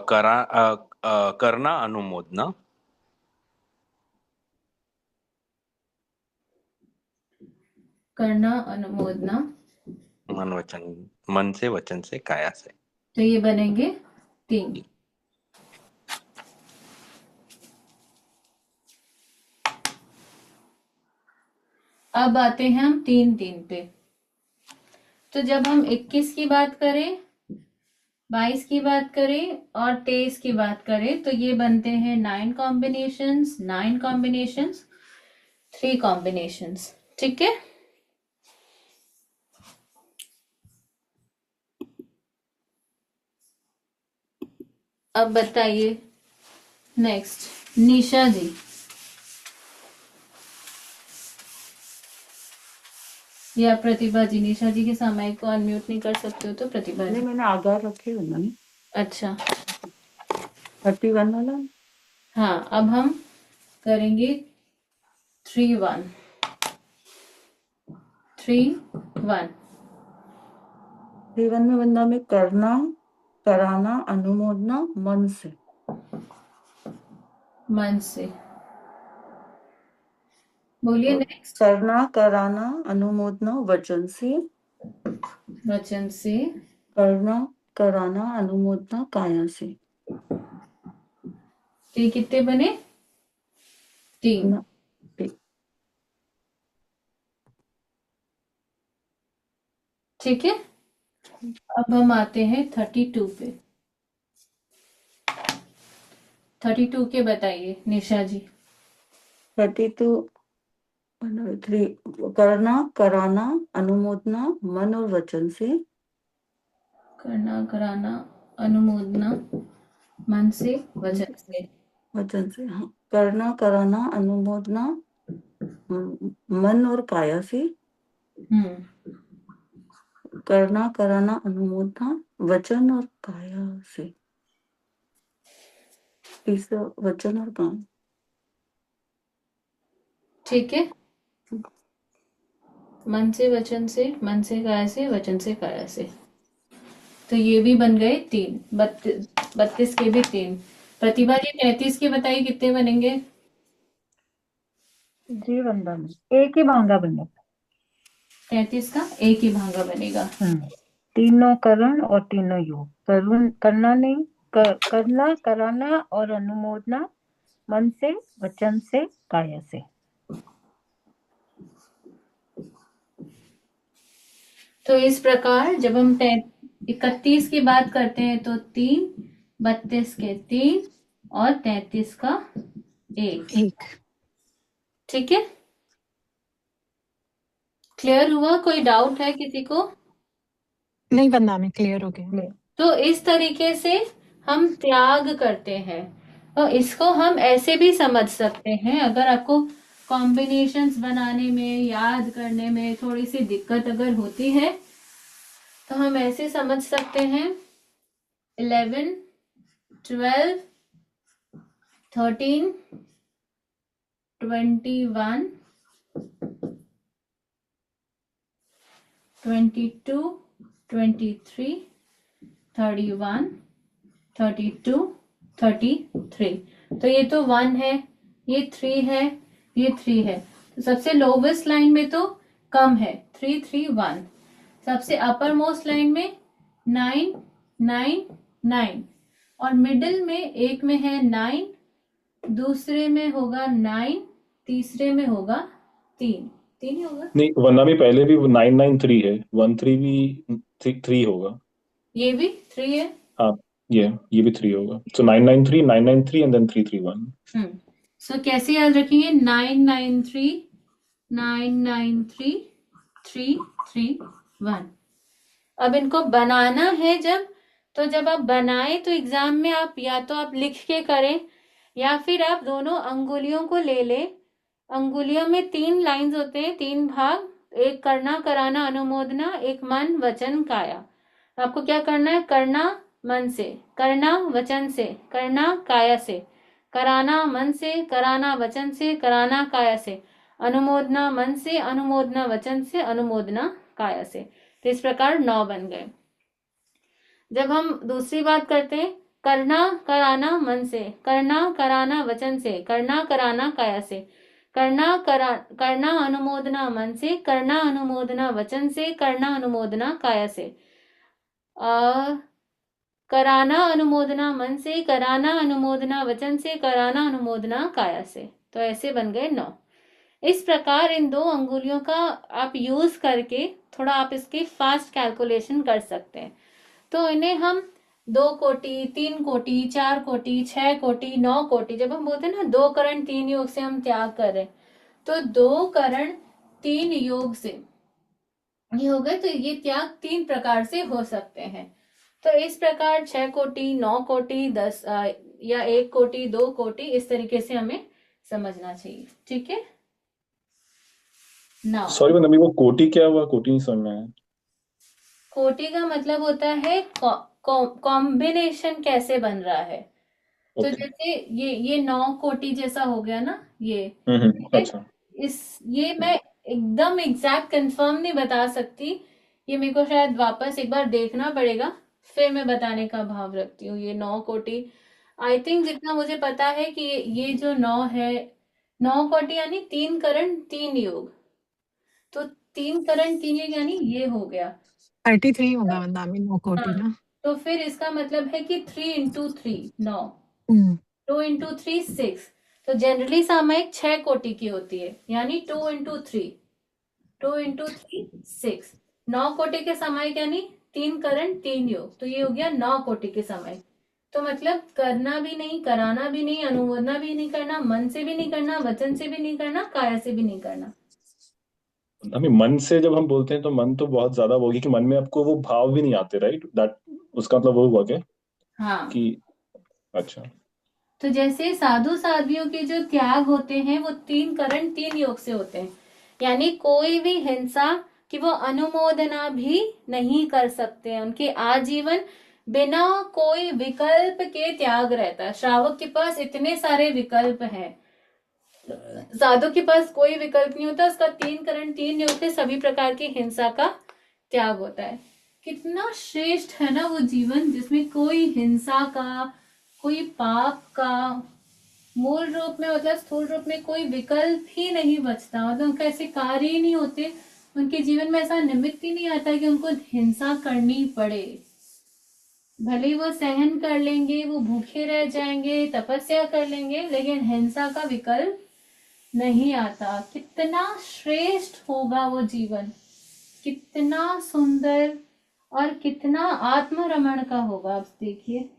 करना अनुमोदना करना अनुमोदना मन से वचन से काया से। तो ये बनेंगे 3। अब आते हैं हम 3 पे। तो जब हम 21 की बात करें, 22 की बात करें और 23 की बात करें, तो ये बनते हैं 9 कॉम्बिनेशंस, 3 कॉम्बिनेशंस। ठीक है। अब बताइए नेक्स्ट निशा जी। या प्रतिभा जी, निशा जी के सामयिक को अनम्यूट नहीं कर सकते हो तो प्रतिभा नहीं जी। मैंने आधार रखे हुए ना। अच्छा 31 वाला। हाँ, अब हम करेंगे 3-1 3-1। 31 में बंदा में करना कराना अनुमोदना मन से। मन से बोलिए नेक्स्ट। करना कराना अनुमोदना वचन से। वचन से। करना कराना अनुमोदना काया से। तो ये कितने बने? 3। ना, ठीक है। अब हम आते हैं 32 पे। 32 के बताइए निशा जी। 32 3 करना कराना अनुमोदना मन और वचन से। करना कराना अनुमोदना मन से वचन से। वचन से हाँ। करना कराना अनुमोदना मन और काया से। करना कराना अनुमोदना वचन और काया से। तीसरा वचन और काम। ठीक है। मन से वचन से, मन से काया से, वचन से काया से। तो ये भी बन गए 3। 32 के भी 3। प्रतिभा जी 33 के बताइए कितने बनेंगे? जी वंदा में एक ही भांगा बनेगा। 33 का एक ही भांगा बनेगा। तीनों करण और तीनों योग। करना नहीं करना कराना और अनुमोदना मन से वचन से काया से। तो इस प्रकार जब हम 31 की बात करते हैं तो 3, 32 के 3 और 33 का 1। ठीक है। क्लियर हुआ? कोई डाउट है किसी को? नहीं वंदा में क्लियर हो गया। तो इस तरीके से हम त्याग करते हैं। तो इसको हम ऐसे भी समझ सकते हैं, अगर आपको कॉम्बिनेशंस बनाने में, याद करने में थोड़ी सी दिक्कत अगर होती है तो हम ऐसे समझ सकते हैं 11, 12, 13, 21, 22, 23, 31, 32, 33। तो ये तो 1 है, ये 3 है, ये 3 है। तो सबसे लोवेस्ट लाइन में तो कम है 3, 3, 1। सबसे अपर मोस्ट लाइन में 9, 9, 9 और मिडिल में एक में है 9, दूसरे में होगा 9, तीसरे में होगा 3 ही होगा। नहीं, वरना भी पहले भी 993 है, 13 भी 3 होगा। ये भी 3 है। हाँ, ये भी 3 होगा। सो 993, 993 एंड देन 331। सो कैसे याद रखेंगे? 993, 993, 331। अब इनको बनाना है जब आप बनाए तो एग्जाम में आप या तो आप लिख के करें या फिर आप दोनों अंगुलियों को ले ले। अंगुलियों में 3 लाइंस होते हैं, 3 भाग, एक करना कराना अनुमोदना, एक मन वचन काया। आपको क्या करना है? करना मन से, करना वचन से, करना काया से, कराना मन से, कराना वचन से, कराना काया से, अनुमोदना मन से, अनुमोदना वचन से, अनुमोदना काया से। तो इस प्रकार 9 बन गए। जब हम दूसरी बात करते हैं, करना कराना मन से, करना कराना वचन से, करना कराना काया से, करना अनुमोदना मन से, करना अनुमोदना वचन से, करना अनुमोदना काया से, कराना अनुमोदना मन से, कराना अनुमोदना वचन से, कराना अनुमोदना काया से। तो ऐसे बन गए 9। इस प्रकार इन 2 अंगुलियों का आप यूज करके थोड़ा आप इसकी फास्ट कैलकुलेशन कर सकते हैं। तो इन्हें हम 2 कोटि, 3 कोटि, 4 कोटि, 6 कोटि, 9 कोटि, जब हम बोलते हैं ना 2 करण 3 योग से हम त्याग कर रहे हैं, तो 2 करण 3 योग से ये हो गए। तो ये त्याग 3 प्रकार से हो सकते हैं। तो इस प्रकार 6 कोटि, 9 कोटि, 10 या 1 कोटि, 2 कोटि, इस तरीके से हमें समझना चाहिए। ठीक है ना? सॉरी मैंने वो कोटि क्या हुआ? कोटि नहीं समझ में आया। कोटि का मतलब होता है कॉम्बिनेशन कैसे बन रहा है। तो ओके। जैसे ये 9 कोटि जैसा हो गया ना ये। अच्छा। ये मैं एकदम एग्जैक्ट कंफर्म नहीं बता सकती, ये मेरे को शायद वापस एक बार देखना पड़ेगा, फिर मैं बताने का भाव रखती हूँ। ये 9 कोटि आई थिंक जितना मुझे पता है कि ये जो 9 है, 9 कोटि यानी 3 करण 3 योग। तो 3 करण 3 योग यानी ये हो गया 33 होगा वंदामी 9 कोटि हाँ। ना। तो फिर इसका मतलब है कि 3 into 3 9, हम्म 2 into 3 6। तो जनरली सामयिक 6 कोटि की होती है, यानी 2 into 3, 2 into 3 6। 9 कोटि के सामयिक यानी 3 करण 3 योग। तो ये हो गया 9 कोटि के सामयिक। तो मतलब करना भी नहीं, कराना भी नहीं, अनुमोदना भी नहीं करना, मन से भी नहीं करना, वचन से भी नहीं करना, काया से भी नहीं करना। हमें मन से जब हम बोलते हैं तो मन तो बहुत ज्यादा होगी कि मन में आपको वो भाव भी नहीं आते, राइट? दैट उसका मतलब वो हुआ क्या हाँ। कि अच्छा। तो जैसे साधु साध्वियों के जो त्याग होते हैं वो 3 करण 3 योग से होते हैं, यानी कोई भी हिंसा कि वो अनुमोदना भी नहीं कर सकते हैं। उनके आजीवन बिना कोई विकल्प के त्याग रहता है। श्रावक के पास इतने सारे विकल्प हैं, साधु के पास कोई विकल्प नहीं होता। उसका 3 करण 3 योग से सभी प्रकार की हिंसा का त्याग होता है। कितना श्रेष्ठ है ना वो जीवन जिसमें कोई हिंसा का, कोई पाप का मूल रूप में मतलब स्थूल रूप में कोई विकल्प ही नहीं बचता। मतलब उनका ऐसे कार्य ही नहीं होते, उनके जीवन में ऐसा निमित्त ही नहीं आता कि उनको हिंसा करनी पड़े। भले वो सहन कर लेंगे, वो भूखे रह जाएंगे, तपस्या कर लेंगे, लेकिन हिंसा का विकल्प नहीं आता। कितना श्रेष्ठ होगा वो जीवन, कितना सुंदर और कितना आत्मरमण का होगा। आप देखिए।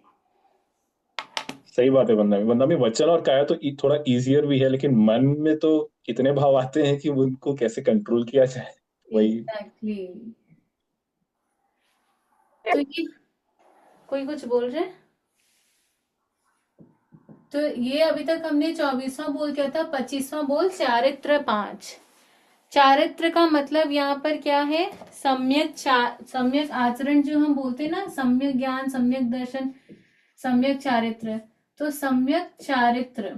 सही बात है। वंदा में वचन और काया तो थोड़ा इजियर भी है, लेकिन मन में तो इतने भाव आते हैं कि उनको कैसे कंट्रोल किया जाए, वही। एग्जैक्टली। तो ये कोई कुछ बोल रहे हैं? तो ये अभी तक हमने 24वां बोल क्या था? 25वां बोल चारित्र 5। चारित्र का मतलब यहाँ पर क्या है? सम्यक आचरण जो हम बोलते हैं ना, सम्यक ज्ञान, सम्यक दर्शन, सम्यक चारित्र। तो सम्यक चारित्र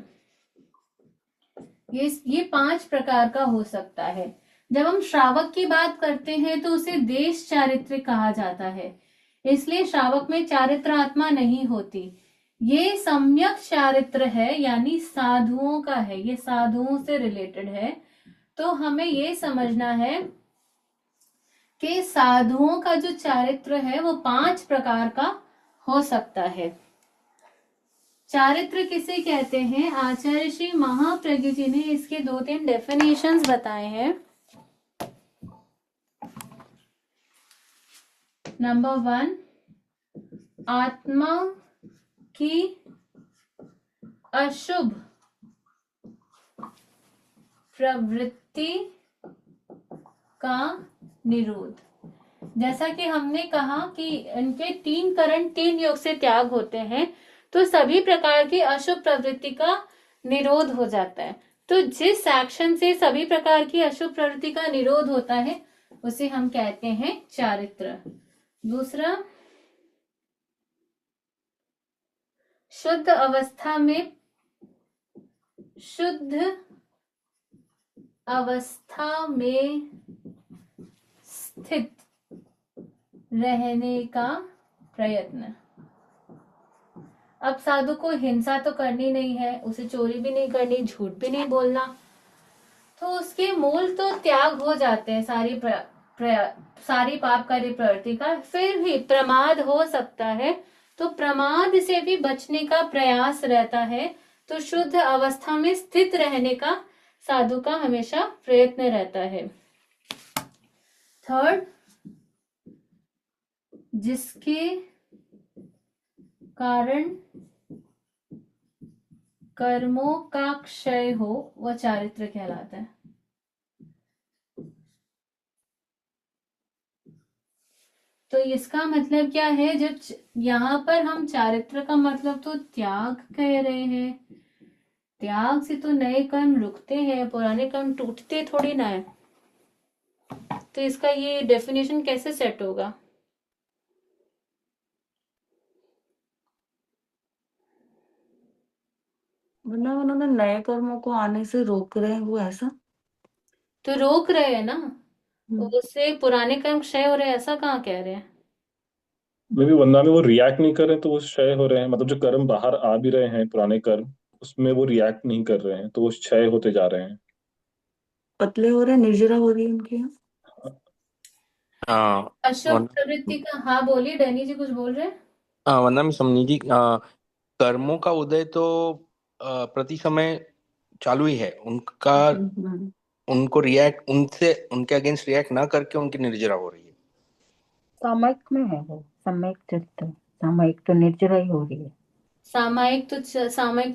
ये 5 प्रकार का हो सकता है। जब हम श्रावक की बात करते हैं तो उसे देश चारित्रिक कहा जाता है, इसलिए श्रावक में चारित्र आत्मा नहीं होती। ये सम्यक चारित्र है, यानी साधुओं का है, ये साधुओं से रिलेटेड है। तो हमें ये समझना है कि साधुओं का जो चारित्र है वो 5 प्रकार का हो सकता है। चारित्र किसे कहते हैं? आचार्य श्री महाप्रज्ञ जी ने इसके 2-3 डेफिनेशंस बताए हैं। नंबर 1, आत्मा की अशुभ प्रवृत्ति का निरोध। जैसा कि हमने कहा कि इनके 3 करण 3 योग से त्याग होते हैं, तो सभी प्रकार की अशुभ प्रवृत्ति का निरोध हो जाता है। तो जिस एक्शन से सभी प्रकार की अशुभ प्रवृत्ति का निरोध होता है उसे हम कहते हैं चारित्र। दूसरा, शुद्ध अवस्था में स्थित रहने का प्रयत्न। अब साधु को हिंसा तो करनी नहीं है, उसे चोरी भी नहीं करनी, झूठ भी नहीं बोलना, तो उसके मूल तो त्याग हो जाते हैं सारी पापकारी प्रवृत्ति का। फिर भी प्रमाद हो सकता है, तो प्रमाद से भी बचने का प्रयास रहता है। तो शुद्ध अवस्था में स्थित रहने का साधु का हमेशा प्रयत्न रहता है। थर्ड, जिसके कारण कर्मों का क्षय हो वह चारित्र कहलाता है। तो इसका मतलब क्या है? जब यहाँ पर हम चारित्र का मतलब तो त्याग कह रहे हैं, त्याग से तो नए कर्म रुकते हैं, पुराने कर्म टूटते थोड़ी ना है। तो इसका ये डेफिनेशन कैसे सेट होगा? मतलब उन्होंने नए कर्मों को आने से रोक रहे हैं, वो ऐसा? तो रोक रहे हैं ना, उससे पुराने कर्म क्षय हो रहे हैं, ऐसा कहाँ कह रहे हैं? मे बी वरना में वो रिएक्ट नहीं कर रहे तो वो क्षय हो रहे हैं, मतलब जो कर्म बाहर आ भी रहे हैं पुराने कर्म, उसमें वो रिएक्ट नहीं कर रहे हैं तो वो क्षय होते जा रहे हैं। पतले हो रहे हैं, निर्जरा हो रही है उनकी यहाँ। अशुभ प्रवृत्ति का, हाँ बोलिए डैनी जी, कुछ बोल रहे हैं? वंदना में समझी जी, कर्मों का उदय तो प्रति समय चालू ही है उनका। उनको रिएक्ट, उनसे उनके अगेंस्ट रिएक्ट ना करके उनकी निर्जरा हो रही है। सामयिक में है वो, सामयिक चरित्र, सामयिक तो निर्जरा ही हो रही है। सामयिक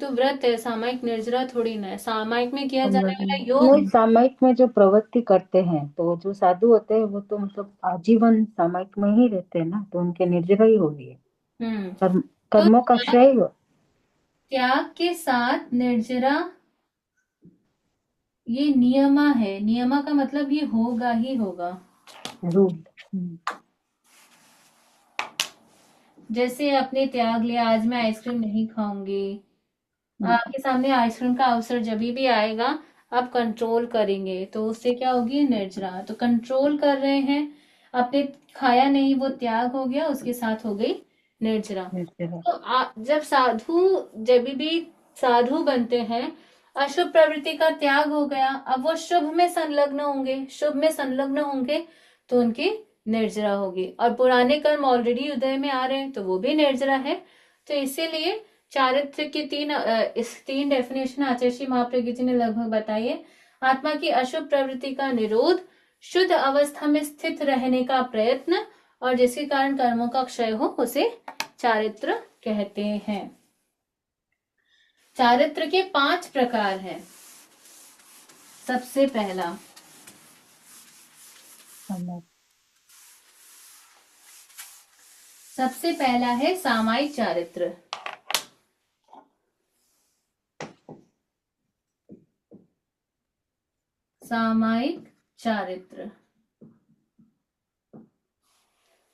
तो व्रत है, सामयिक निर्जरा थोड़ी ना है। सामयिक में किया जाने वाला योग नहीं, सामयिक में जो प्रवृत्ति करते हैं, तो जो साधु होते हैं वो तो मतलब आजीवन सामयिक में ही रहते हैं ना, तो उनके निर्जरा ही हो रही है। कर्मों का क्षय त्याग के साथ निर्जरा ये नियमा है। नियमा का मतलब ये होगा ही होगा, रूल। जैसे आपने त्याग लिया, आज मैं आइसक्रीम नहीं खाऊंगी, आपके सामने आइसक्रीम का अवसर जब भी आएगा आप कंट्रोल करेंगे, तो उससे क्या होगी? निर्जरा। तो कंट्रोल कर रहे हैं, आपने खाया नहीं, वो त्याग हो गया, उसके साथ हो गई निर्जरा। तो जब भी साधु बनते हैं, अशुभ प्रवृत्ति का त्याग हो गया, अब वो शुभ में संलग्न होंगे, तो उनकी निर्जरा होगी। और पुराने कर्म ऑलरेडी उदय में आ रहे हैं, तो वो भी निर्जरा है। तो इसीलिए चारित्र के 3 डेफिनेशन आचार्य श्री महाप्रज्ञ जी ने लगभग बताई है। आत्मा की अशुभ प्रवृत्ति का निरोध, शुद्ध अवस्था में स्थित रहने का प्रयत्न, और जिसके कारण कर्मों का क्षय हो उसे चारित्र कहते हैं। चारित्र के 5 प्रकार हैं। सबसे पहला है सामायिक चारित्र।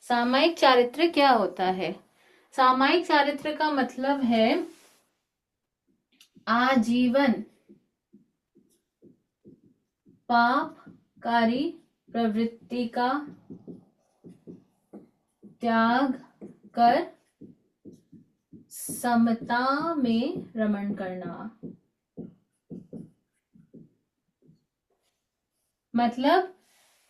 सामायिक चारित्र क्या होता है? सामायिक चारित्र का मतलब है आजीवन पापकारी प्रवृत्ति का त्याग कर समता में रमण करना। मतलब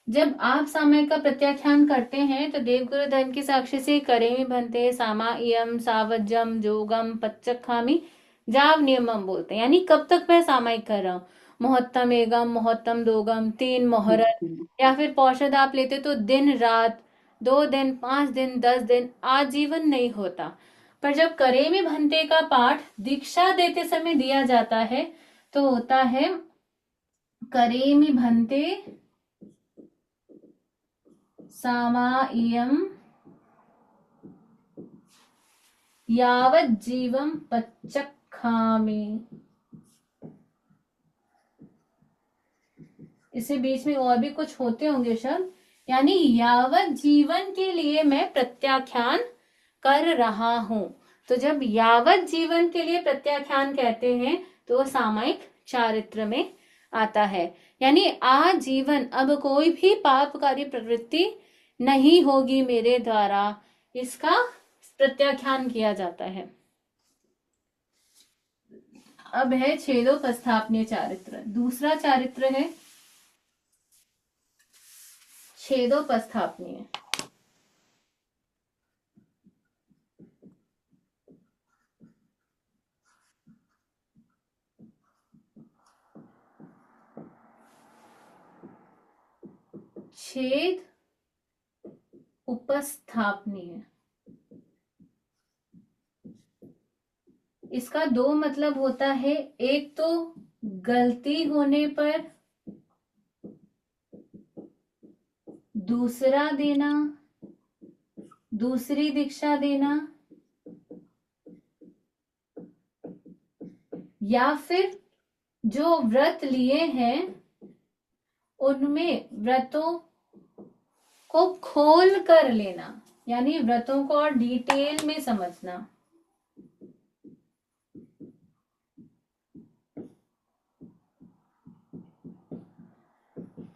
जब आप सामयिक का प्रत्याख्यान करते हैं तो देवगुरु धर्म की साक्षी से करेमी बनते सामा इयम सावजम जोगम पच्चखामी जाव नियमम बोलते हैं, यानी कब तक मैं सामयिक कर रहा हूँ, मोहत्तम एगम मोहत्तम दोगम, 3 मोहरत, या फिर पौषध आप लेते तो दिन रात, 2 दिन 5 दिन 10 दिन, आजीवन नहीं होता। पर जब करेमी भंते का पाठ दीक्षा देते समय दिया जाता है तो होता है करेमी भंते सामाइयम यावत जीवम पच्चखामि। इससे बीच में और भी कुछ होते होंगे शब्द, यानी यावत जीवन के लिए मैं प्रत्याख्यान कर रहा हूं। तो जब यावत जीवन के लिए प्रत्याख्यान कहते हैं तो वो सामयिक चारित्र में आता है, यानी आजीवन अब कोई भी पापकारी प्रवृत्ति नहीं होगी मेरे द्वारा, इसका प्रत्याख्यान किया जाता है। अब है छेदोपस्थापनीय चारित्र। दूसरा चारित्र है छेदोपस्थापनीय। छेद उपस्थापनीय, इसका 2 मतलब होता है। एक तो गलती होने पर दूसरा देना, दूसरी दीक्षा देना, या फिर जो व्रत लिए हैं उनमें व्रतों को खोल कर लेना, यानी व्रतों को और डिटेल में समझना।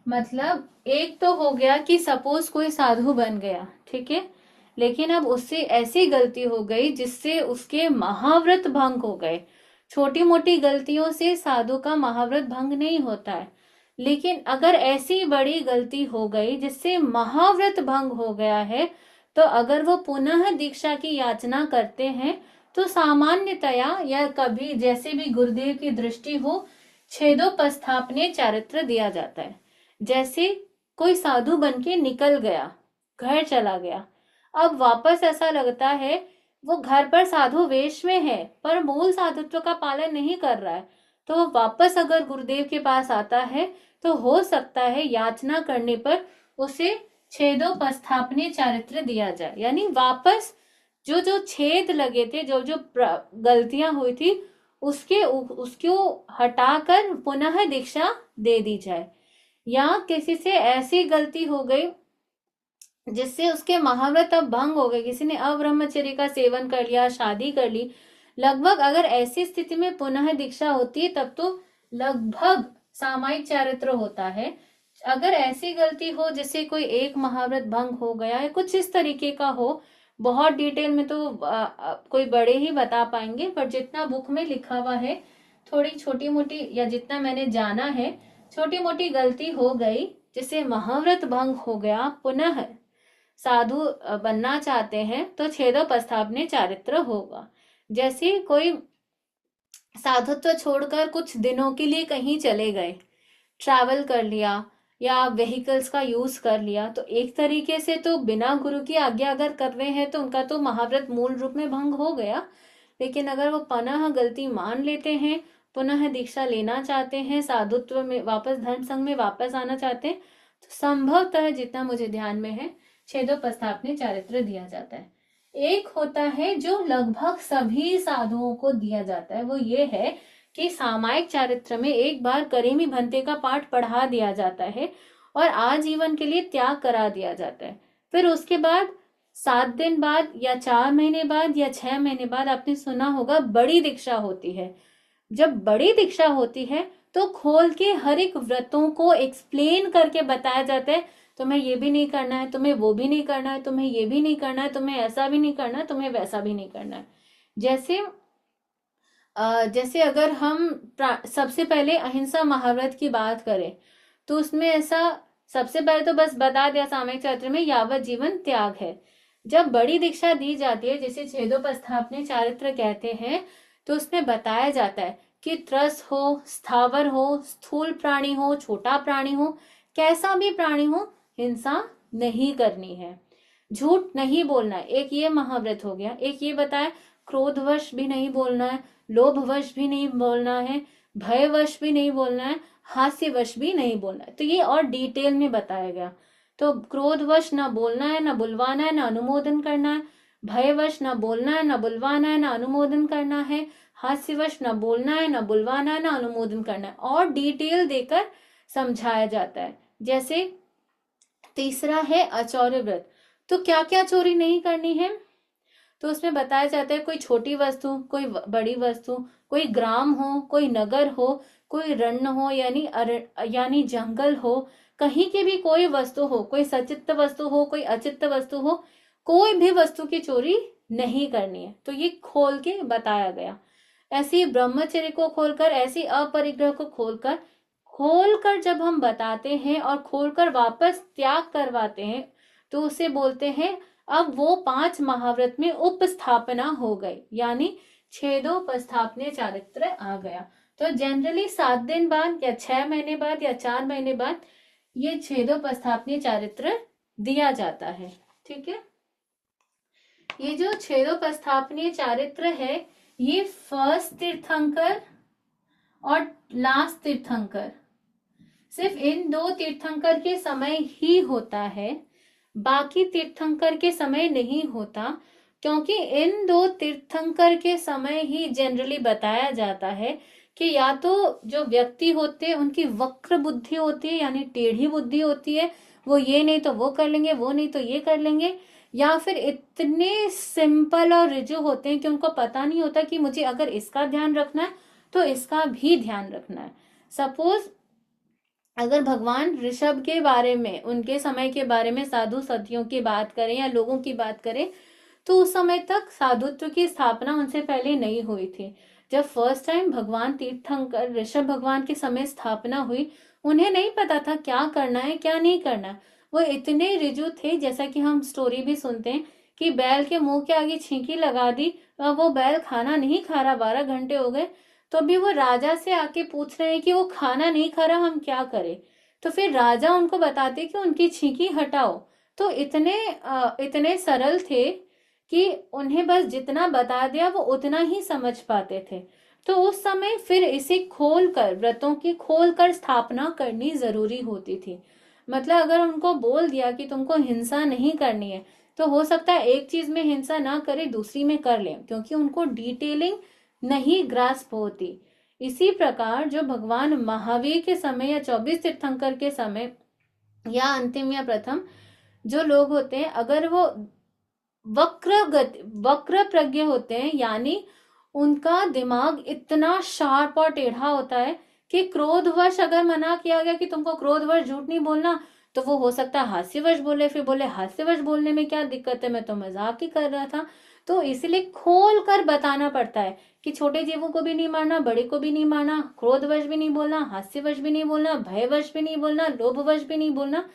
मतलब एक तो हो गया कि सपोज कोई साधु बन गया, ठीक है, लेकिन अब उससे ऐसी गलती हो गई जिससे उसके महाव्रत भंग हो गए। छोटी मोटी गलतियों से साधु का महाव्रत भंग नहीं होता है, लेकिन अगर ऐसी बड़ी गलती हो गई जिससे महाव्रत भंग हो गया है तो अगर वो पुनः दीक्षा की याचना करते हैं तो सामान्यतया या कभी जैसे भी गुरुदेव की दृष्टि हो छेदोपस्थापनीय चारित्र दिया जाता है। जैसे कोई साधु बन के निकल गया, घर चला गया, अब वापस ऐसा लगता है वो घर पर साधु वेश में है पर मूल साधुत्व का पालन नहीं कर रहा है, तो वो वापस अगर गुरुदेव के पास आता है तो हो सकता है याचना करने पर उसे छेदोपस्थापनीय चारित्र दिया जाए, यानी वापस जो जो छेद लगे थे, जो जो गलतियां हुई थी उसको हटाकर पुनः दीक्षा दे दी जाए। या किसी से ऐसी गलती हो गई जिससे उसके महाव्रत अब भंग हो गए, किसी ने अब्रह्मचर्य का सेवन कर लिया, शादी कर ली, लगभग अगर ऐसी स्थिति में पुनः दीक्षा होती है तब तो लगभग सामायिक चारित्र होता है। अगर ऐसी गलती हो जिससे कोई एक महाव्रत भंग हो गया है, कुछ इस तरीके का हो, बहुत डिटेल में तो कोई बड़े ही बता पाएंगे, पर जितना बुक में लिखा हुआ है थोड़ी छोटी मोटी या जितना मैंने जाना है, छोटी मोटी गलती हो गई जिससे महाव्रत भंग हो गया, पुनः साधु बनना चाहते हैं तो छेदोपस्थापनीय चारित्र होगा। जैसे कोई साधुत्व छोड़कर कुछ दिनों के लिए कहीं चले गए, ट्रैवल कर लिया या व्हीकल्स का यूज कर लिया, तो एक तरीके से तो बिना गुरु की आज्ञा अगर कर रहे हैं तो उनका तो महाव्रत मूल रूप में भंग हो गया। लेकिन अगर वो पुनः गलती मान लेते हैं, पुनः दीक्षा लेना चाहते हैं, साधुत्व में वापस धर्म संघ में वापस आना चाहते हैं, तो संभवतः जितना मुझे ध्यान में है छेदोपस्थापनीय चारित्र दिया जाता है। एक होता है जो लगभग सभी साधुओं को दिया जाता है, वो ये है कि सामायिक चारित्र में एक बार करेमी भंते का पाठ पढ़ा दिया जाता है और आजीवन के लिए त्याग करा दिया जाता है। फिर उसके बाद 7 दिन बाद या 4 महीने बाद या 6 महीने बाद आपने सुना होगा बड़ी दीक्षा होती है। जब बड़ी दीक्षा होती है तो तो खोल के हर एक व्रतों को एक्सप्लेन करके बताया जाता है, तुम्हें ये भी नहीं करना है, तुम्हें वो भी नहीं करना है, तुम्हें ये भी नहीं करना है, तुम्हें ऐसा भी नहीं करना है, तुम्हें वैसा भी नहीं करना है। जैसे जैसे अगर हम सबसे पहले अहिंसा महाव्रत की बात करें तो उसमें ऐसा सबसे पहले तो बस बता दिया सामयिक चरित्र में यावत जीवन त्याग है। जब बड़ी दीक्षा दी जाती है जिसे छेदोपस्थापनीय चारित्र कहते हैं, तो उसमें बताया जाता है कि त्रस हो, स्थावर हो, स्थूल प्राणी हो, छोटा प्राणी हो, कैसा भी प्राणी हो, हिंसा नहीं करनी है, झूठ नहीं बोलना है। एक ये महाव्रत हो गया। एक ये बताया क्रोधवश भी नहीं बोलना है, लोभवश भी नहीं बोलना है, भयवश भी नहीं बोलना है, हास्यवश भी नहीं बोलना है। तो ये और डिटेल में बताया गया। तो क्रोधवश ना बोलना है, ना बुलवाना है, ना अनुमोदन करना है, भयवश ना बोलना है, ना बुलवाना है, ना अनुमोदन करना है, हास्यवश ना बोलना है, ना बुलवाना है, ना अनुमोदन करना है, और डिटेल देकर समझाया जाता है। जैसे तीसरा है अचौर्य व्रत। तो क्या क्या चोरी नहीं करनी है, तो उसमें बताया जाता है कोई छोटी वस्तु, कोई बड़ी वस्तु, कोई ग्राम हो, कोई नगर हो, कोई रण्य हो यानी जंगल हो, कहीं की भी कोई वस्तु हो, कोई सचित्त वस्तु हो, कोई अचित्त वस्तु हो, कोई भी वस्तु की चोरी नहीं करनी है। तो ये खोल के बताया गया। ऐसी ब्रह्मचर्य को खोलकर, ऐसी अपरिग्रह को खोलकर जब हम बताते हैं और खोलकर वापस त्याग करवाते हैं, तो उसे बोलते हैं अब वो 5 महाव्रत में उपस्थापना हो गई, यानी छेदोपस्थापनीय चारित्र आ गया। तो जनरली 7 दिन बाद या 6 महीने बाद या 4 महीने बाद ये छेदोपस्थापनीय चारित्र दिया जाता है। ठीक है, ये जो छेदोपस्थापनीय चारित्र है, ये फर्स्ट तीर्थंकर और लास्ट तीर्थंकर, सिर्फ इन 2 तीर्थंकर के समय ही होता है, बाकी तीर्थंकर के समय नहीं होता, क्योंकि इन 2 तीर्थंकर के समय ही जनरली बताया जाता है कि या तो जो व्यक्ति होते हैं उनकी वक्र बुद्धि होती है, यानी टेढ़ी बुद्धि होती है, वो ये नहीं तो वो कर लेंगे, वो नहीं तो ये कर लेंगे, या फिर इतने सिंपल और रिजु होते हैं कि उनको पता नहीं होता कि मुझे अगर इसका ध्यान रखना है तो इसका भी ध्यान रखना है। सपोज अगर भगवान ऋषभ के बारे में, उनके समय के बारे में साधु सतियों की बात करें या लोगों की बात करें, तो उस समय तक साधुत्व की स्थापना उनसे पहले नहीं हुई थी। जब फर्स्ट टाइम भगवान तीर्थंकर ऋषभ भगवान के समय स्थापना हुई, उन्हें नहीं पता था क्या करना है क्या नहीं करना है। वो इतने रिजु थे, जैसा कि हम स्टोरी भी सुनते हैं कि बैल के मुंह के आगे छींकी लगा दी और वो बैल खाना नहीं खा रहा, 12 घंटे हो गए, तो अभी वो राजा से आके पूछ रहे हैं कि वो खाना नहीं खा रहा, हम क्या करें। तो फिर राजा उनको बताते कि उनकी छींकी हटाओ। तो इतने सरल थे कि उन्हें बस जितना बता दिया वो उतना ही समझ पाते थे। तो उस समय फिर इसे खोलकर, व्रतों की खोलकर स्थापना करनी जरूरी होती थी। मतलब अगर उनको बोल दिया कि तुमको हिंसा नहीं करनी है, तो हो सकता है एक चीज में हिंसा ना करे, दूसरी में कर ले, क्योंकि उनको डिटेलिंग नहीं ग्रास्प होती। इसी प्रकार जो भगवान महावीर के समय या 24 तीर्थंकर के समय या अंतिम या प्रथम जो लोग होते हैं, अगर वो वक्र प्रज्ञ होते हैं, यानी उनका दिमाग इतना शार्प और टेढ़ा होता है कि क्रोधवश अगर मना किया गया कि तुमको क्रोधवश झूठ नहीं बोलना, तो वो हो सकता है हास्यवश बोले, फिर बोले हास्यवश बोलने में क्या दिक्कत है, मैं तो मजाक ही कर रहा था। तो इसलिए खोल कर बताना पड़ता है कि छोटे जीवों को भी नहीं मारना, बड़े को भी नहीं मारना, क्रोधवश भी नहीं बोलना, हास्यवश भी नहीं बोलना, भयवश भी नहीं बोलना, लोभवश भी नहीं बोलना।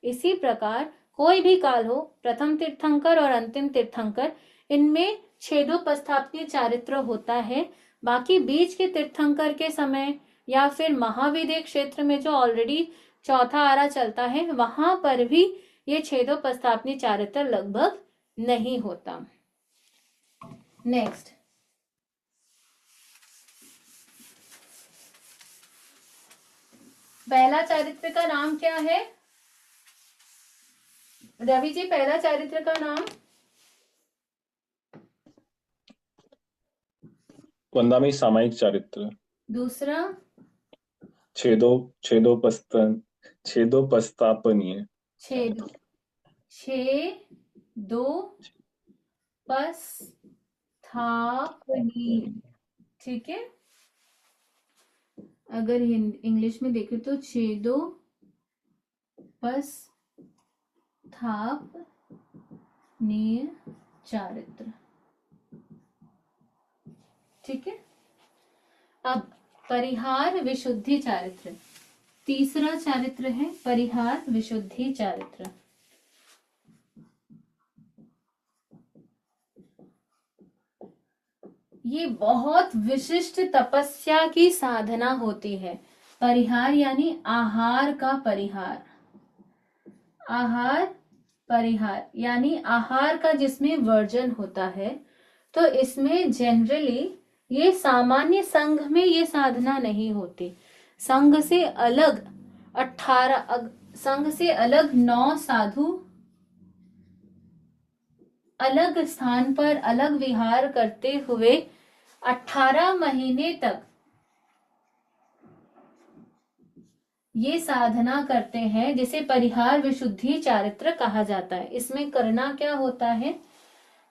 इसी प्रकार कोई भी काल हो, प्रथम तीर्थंकर और अंतिम तीर्थंकर, इनमें छेदोपस्थापनीय चारित्र होता है। बाकी बीच के तीर्थंकर के समय या फिर महाविद्य क्षेत्र में जो ऑलरेडी चौथा आरा चलता है, वहां पर भी ये छेदोपस्थापनीय चारित्र लगभग नहीं होता। नेक्स्ट, पहला चारित्र का नाम क्या है? रवि जी, पहला चारित्र का नाम? वंदामी सामायिक चारित्र। दूसरा? छेदोपस्थापनीय। छेदोपस्थापनीय। ठीक है। अगर इंग्लिश में देखें तो छेदो पस थाप नीय चारित्र। ठीक है। अब परिहार विशुद्धि चारित्र, तीसरा चारित्र है परिहार विशुद्धि चारित्र। ये बहुत विशिष्ट तपस्या की साधना होती है। परिहार यानी आहार का परिहार, आहार परिहार यानी आहार का जिसमें वर्जन होता है। तो इसमें जनरली ये सामान्य संघ में ये साधना नहीं होती। संघ से अलग 18 संघ से अलग 9 साधु अलग स्थान पर अलग विहार करते हुए 18 महीने तक ये साधना करते हैं, जिसे परिहार विशुद्धि चारित्र कहा जाता है। इसमें करना क्या होता है,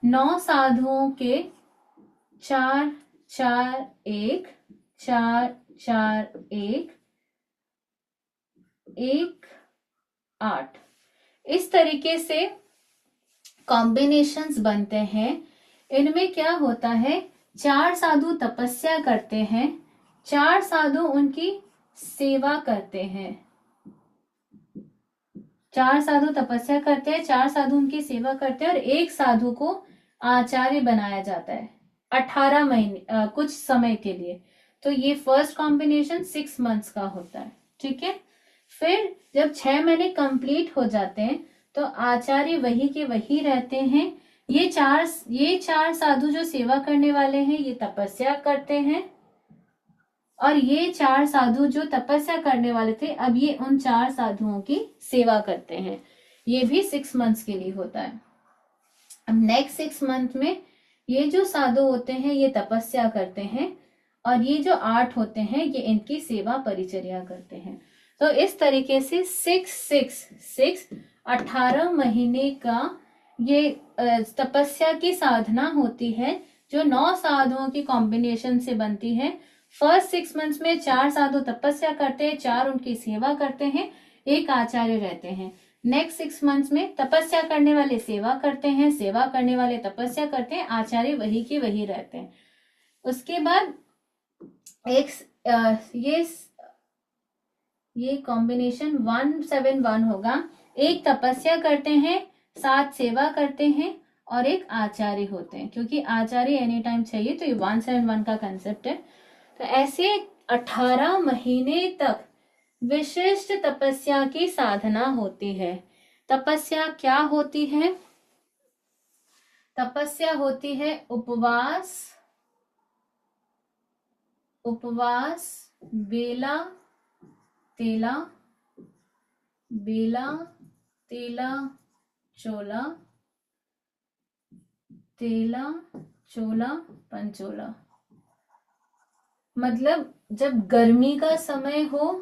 9 साधुओं के 4 4 1 4 4 1 1 8 इस तरीके से कॉम्बिनेशंस बनते हैं। इनमें क्या होता है, 4 साधु तपस्या करते हैं, 4 साधु उनकी सेवा करते हैं। 4 साधु तपस्या करते हैं, 4 साधु उनकी सेवा करते हैं और एक साधु को आचार्य बनाया जाता है 18 महीने कुछ समय के लिए। तो ये फर्स्ट कॉम्बिनेशन 6 मंथ्स का होता है। ठीक है। फिर जब 6 महीने कंप्लीट हो जाते हैं तो आचार्य वही के वही रहते हैं। ये चार साधु जो सेवा करने वाले हैं ये तपस्या करते हैं, और ये 4 साधु जो तपस्या करने वाले थे अब ये उन 4 साधुओं की सेवा करते हैं। ये भी 6 मंथ्स के लिए होता है। अब नेक्स्ट 6 मंथ में ये जो साधु होते हैं ये तपस्या करते हैं, और ये जो 8 होते हैं ये इनकी सेवा परिचर्या करते हैं। तो इस तरीके से 6 18 महीने का ये तपस्या की साधना होती है, जो 9 साधुओं की कॉम्बिनेशन से बनती है। फर्स्ट 6 मंथ्स में 4 साधु तपस्या करते हैं, 4 उनकी सेवा करते हैं, एक आचार्य रहते हैं। नेक्स्ट 6 मंथ्स में तपस्या करने वाले सेवा करते हैं, सेवा करने वाले तपस्या करते हैं, आचार्य वही के वही रहते हैं। उसके बाद ये कॉम्बिनेशन 171 होगा। एक तपस्या करते हैं, 7 सेवा करते हैं और एक आचार्य होते हैं, क्योंकि आचार्य एनी टाइम चाहिए, तो ये 171 का कंसेप्ट है। तो ऐसे 18 महीने तक विशिष्ट तपस्या की साधना होती है। तपस्या क्या होती है, तपस्या होती है उपवास बेला तेला चोला पंचोला। मतलब जब गर्मी का समय हो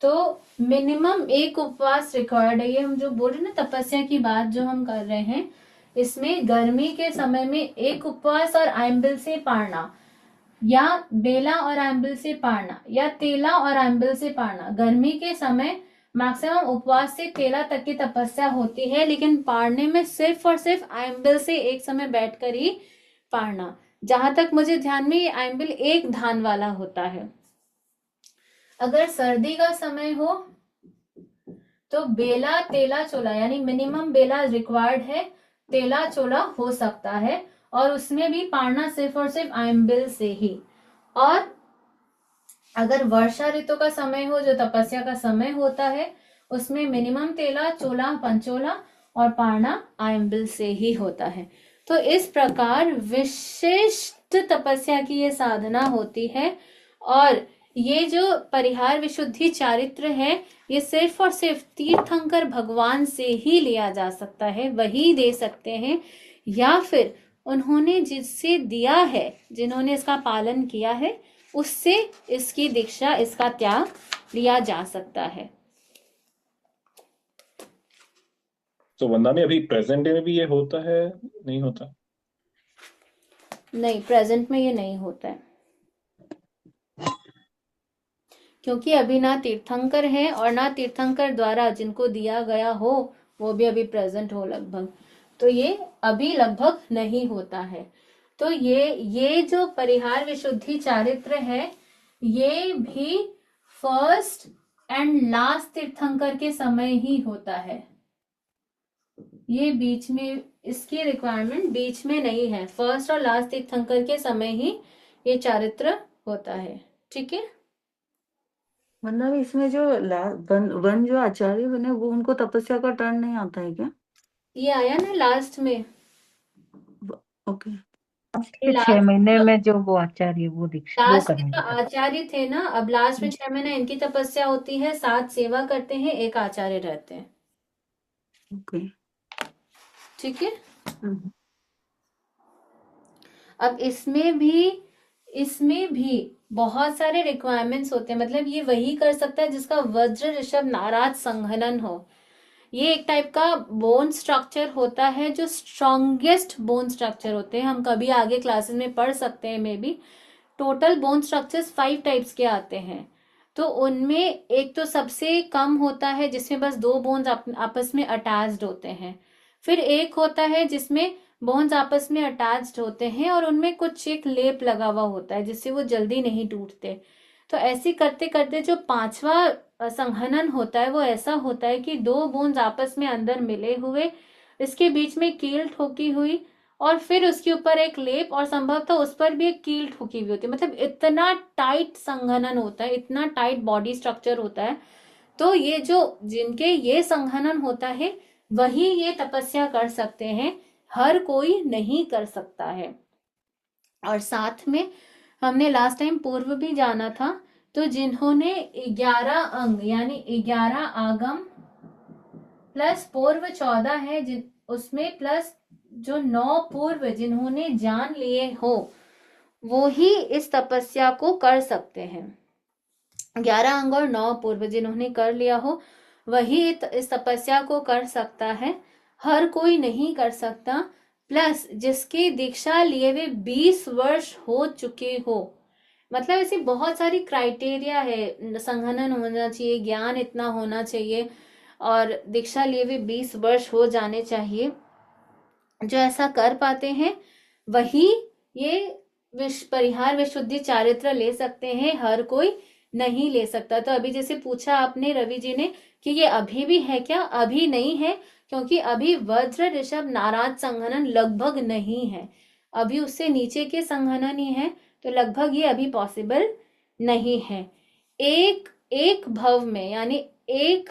तो मिनिमम एक उपवास रिक्वायर्ड है। ये हम जो बोल रहे हैं ना तपस्या की बात जो हम कर रहे हैं, इसमें गर्मी के समय में एक उपवास और आइम्बिल से पारना, या बेला और आइम्बिल से पारना, या तेला और आइम्बिल से पारना। गर्मी के समय मैक्सिमम उपवास से तेला तक की तपस्या होती है, लेकिन पारने में सिर्फ और सिर्फ आइम्बिल से एक समय बैठकर ही पारना। जहां तक मुझे ध्यान में ये आइम्बिल एक धान वाला होता है। अगर सर्दी का समय हो तो बेला तेला चोला, यानी मिनिमम बेला रिक्वायर्ड है, तेला चोला हो सकता है, और उसमें भी पारना सिर्फ और सिर्फ आइम्बिल से ही। और अगर वर्षा ऋतु का समय हो, जो तपस्या का समय होता है, उसमें मिनिमम तेला चोला पंचोला और पारना आइम्बिल से ही होता है। तो इस प्रकार विशिष्ट तपस्या की ये साधना होती है। और ये जो परिहार विशुद्धि चारित्र है, ये सिर्फ और सिर्फ तीर्थंकर भगवान से ही लिया जा सकता है, वही दे सकते हैं, या फिर उन्होंने जिससे दिया है, जिन्होंने इसका पालन किया है, उससे इसकी दीक्षा, इसका त्याग लिया जा सकता है। तो वंदना में अभी प्रेजेंट डे में भी ये होता है, नहीं होता? नहीं, प्रेजेंट में ये नहीं होता है। क्योंकि अभी ना तीर्थंकर है और ना तीर्थंकर द्वारा जिनको दिया गया हो वो भी अभी प्रेजेंट हो लगभग, तो ये अभी लगभग नहीं होता है। तो ये जो परिहार विशुद्धि चारित्र है ये भी फर्स्ट एंड लास्ट तीर्थंकर के समय ही होता है। ये बीच में इसकी रिक्वायरमेंट बीच में नहीं है, फर्स्ट और लास्ट तीर्थंकर के समय ही ये चारित्र होता है। ठीक है, मतलब इसमें जो वन जो आचार्य बने वो उनको तपस्या का टर्न नहीं आता है क्या? ये आया ना लास्ट में, ओके। ये के 6 लास्ट महीने में जो वो आचार्य वो दीक्षा वो लास्ट में करेंगे तो आचार्य थे ना, अब लास्ट में 6 महीने इनकी तपस्या होती है, 7 सेवा करते हैं, 1 आचार्य रहते हैं। ओके। ठीक है, हम्म। अब इसमें भी बहुत सारे रिक्वायरमेंट्स होते हैं, मतलब ये वही कर सकता है जिसका वज्र ऋषभ नाराज संघनन हो। ये एक टाइप का बोन स्ट्रक्चर होता है जो स्ट्रॉन्गेस्ट बोन स्ट्रक्चर होते हैं, हम कभी आगे क्लासेस में पढ़ सकते हैं may be. Total bone structures 5 types के आते हैं, तो उनमें एक तो सबसे कम होता है जिसमें बस 2 बोन्स आपस में अटैच्ड होते हैं। फिर एक होता है जिसमें बोन्स आपस में अटैच्ड होते हैं और उनमें कुछ एक लेप लगा हुआ होता है जिससे वो जल्दी नहीं टूटते। तो ऐसे करते करते जो 5वां संघनन होता है वो ऐसा होता है कि 2 बोन्स आपस में अंदर मिले हुए, इसके बीच में कील ठोकी हुई और फिर उसके ऊपर एक लेप और संभवतः उस पर भी एक कील ठोकी हुई होती है। मतलब इतना टाइट संघनन होता है, इतना टाइट बॉडी स्ट्रक्चर होता है। तो ये जो जिनके ये संघनन होता है वही ये तपस्या कर सकते हैं, हर कोई नहीं कर सकता है। और साथ में हमने लास्ट टाइम पूर्व भी जाना था, तो जिन्होंने 11 अंग यानी 11 आगम प्लस पूर्व 14 है उसमें प्लस जो 9 पूर्व जिन्होंने जान लिए हो वो ही इस तपस्या को कर सकते हैं। 11 अंग और 9 पूर्व जिन्होंने कर लिया हो वही इस तपस्या को कर सकता है, हर कोई नहीं कर सकता। प्लस जिसकी दीक्षा लिए हुए 20 वर्ष हो चुके हो, मतलब ऐसी बहुत सारी क्राइटेरिया है, संघनन होना चाहिए, ज्ञान इतना होना चाहिए और दीक्षा लिए हुए 20 वर्ष हो जाने चाहिए। जो ऐसा कर पाते हैं वही ये परिहार विशुद्धि चारित्र ले सकते हैं, हर कोई नहीं ले सकता। तो अभी जैसे पूछा आपने रवि जी ने कि ये अभी भी है क्या, अभी नहीं है, क्योंकि अभी वज्र ऋषभ नाराज संघनन लगभग नहीं है, अभी उससे नीचे के संघनन ही है, तो लगभग ये अभी पॉसिबल नहीं है। एक भव में यानी एक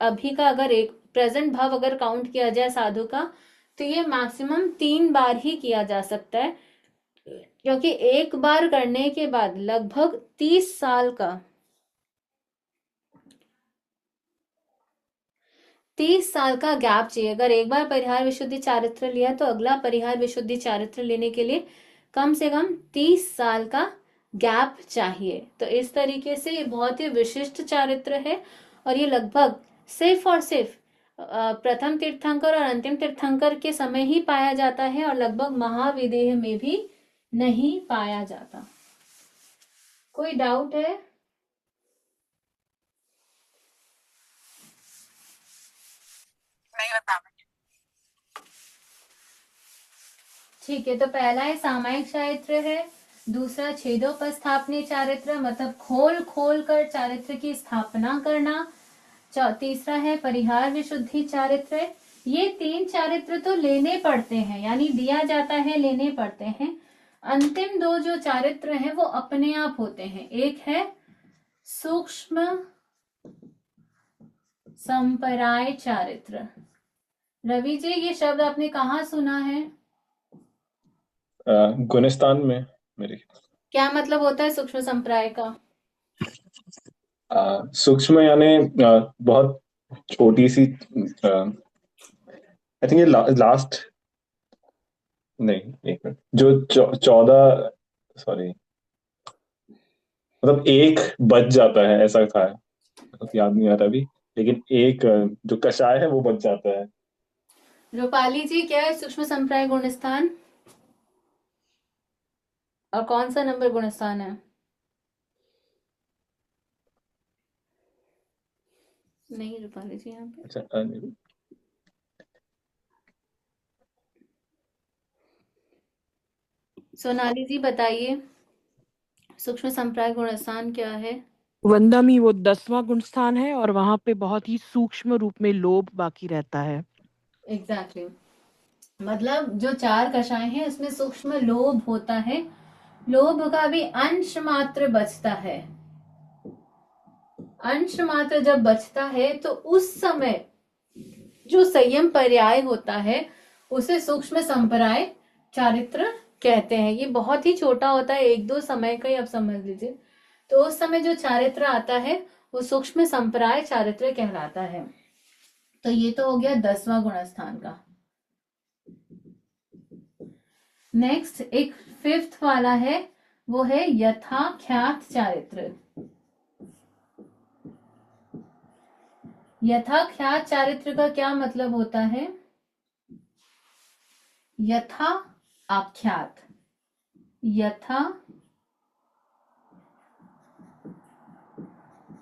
अभी का अगर एक प्रेजेंट भव अगर काउंट किया जाए साधु का, तो ये मैक्सिमम 3 बार ही किया जा सकता है, क्योंकि एक बार करने के बाद लगभग 30 साल का 30 साल का गैप चाहिए। अगर एक बार परिहार विशुद्धि चारित्र लिया तो अगला परिहार विशुद्धि चारित्र लेने के लिए कम से कम 30 साल का गैप चाहिए। तो इस तरीके से ये बहुत ही विशिष्ट चारित्र है और ये लगभग सिर्फ और सिर्फ प्रथम तीर्थंकर और अंतिम तीर्थंकर के समय ही पाया जाता है और लगभग महाविदेह में भी नहीं पाया जाता। कोई डाउट है? नहीं बता। ठीक है, तो पहला है सामायिक चारित्र है, दूसरा छेदोपस्थापनीय चारित्र मतलब खोल खोल कर चारित्र की स्थापना करना, तीसरा है परिहार विशुद्धि चारित्र। ये 3 चारित्र तो लेने पड़ते हैं, यानी दिया जाता है, लेने पड़ते हैं। अंतिम 2 जो चारित्र हैं वो अपने आप होते हैं। एक है सूक्ष्म संपराय चारित्र। रवि जी ये शब्द आपने कहाँ सुना है? गुलिस्तान में मेरे क्या मतलब होता है सूक्ष्म संप्राय का? सूक्ष्म यानी बहुत छोटी सी, आई थिंक ये लास्ट, नहीं एक मिनट, जो 14, सॉरी, मतलब एक बच जाता है ऐसा था, मतलब याद नहीं आ रहा अभी, लेकिन एक जो कषाय है वो बच जाता है। रूपाली जी क्या है सूक्ष्म संप्राय गुणस्थान और कौन सा नंबर गुणस्थान है? नहीं रूपाली जी यहाँ पे। अच्छा सोनाली जी बताइए, सूक्ष्म संप्राय गुणस्थान क्या है? वंदमी वो 10वां गुण स्थान है और वहां पे बहुत ही सूक्ष्म रूप में लोभ बाकी रहता है। एग्जैक्टली मतलब जो 4 कषाय हैं उसमें सूक्ष्म लोभ होता है, लोभ का भी अंश मात्र बचता है। अंश मात्र जब बचता है तो उस समय जो संयम पर्याय होता है उसे सूक्ष्म संप्राय चारित्र कहते हैं। ये बहुत ही छोटा होता है, 1-2 समय का ही आप समझ लीजिए। तो उस समय जो चारित्र आता है वो सूक्ष्म संप्राय चारित्र कहलाता है। तो ये तो हो गया 10वां गुणस्थान का। नेक्स्ट एक 5th वाला है, वो है यथाख्यात चारित्र। यथाख्यात चारित्र का क्या मतलब होता है? यथा आख्यात, यथा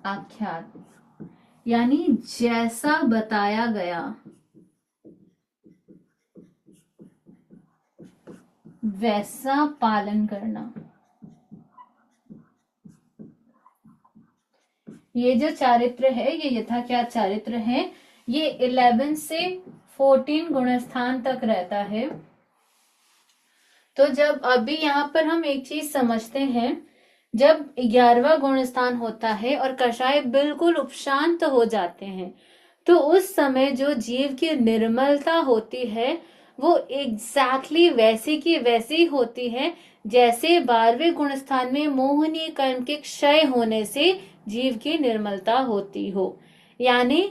आख्यात यानी जैसा बताया गया वैसा पालन करना। ये जो चारित्र है ये यथाख्यात चारित्र है, ये 11 से 14 गुणस्थान तक रहता है। तो जब अभी यहाँ पर हम एक चीज समझते हैं, जब 11वां गुणस्थान होता है और कषाय बिल्कुल उपशांत हो जाते हैं तो उस समय जो जीव की निर्मलता होती है वो एग्जैक्टली वैसी की वैसी होती है जैसे 12वें गुणस्थान में मोहनीय कर्म के क्षय होने से जीव की निर्मलता होती हो। यानी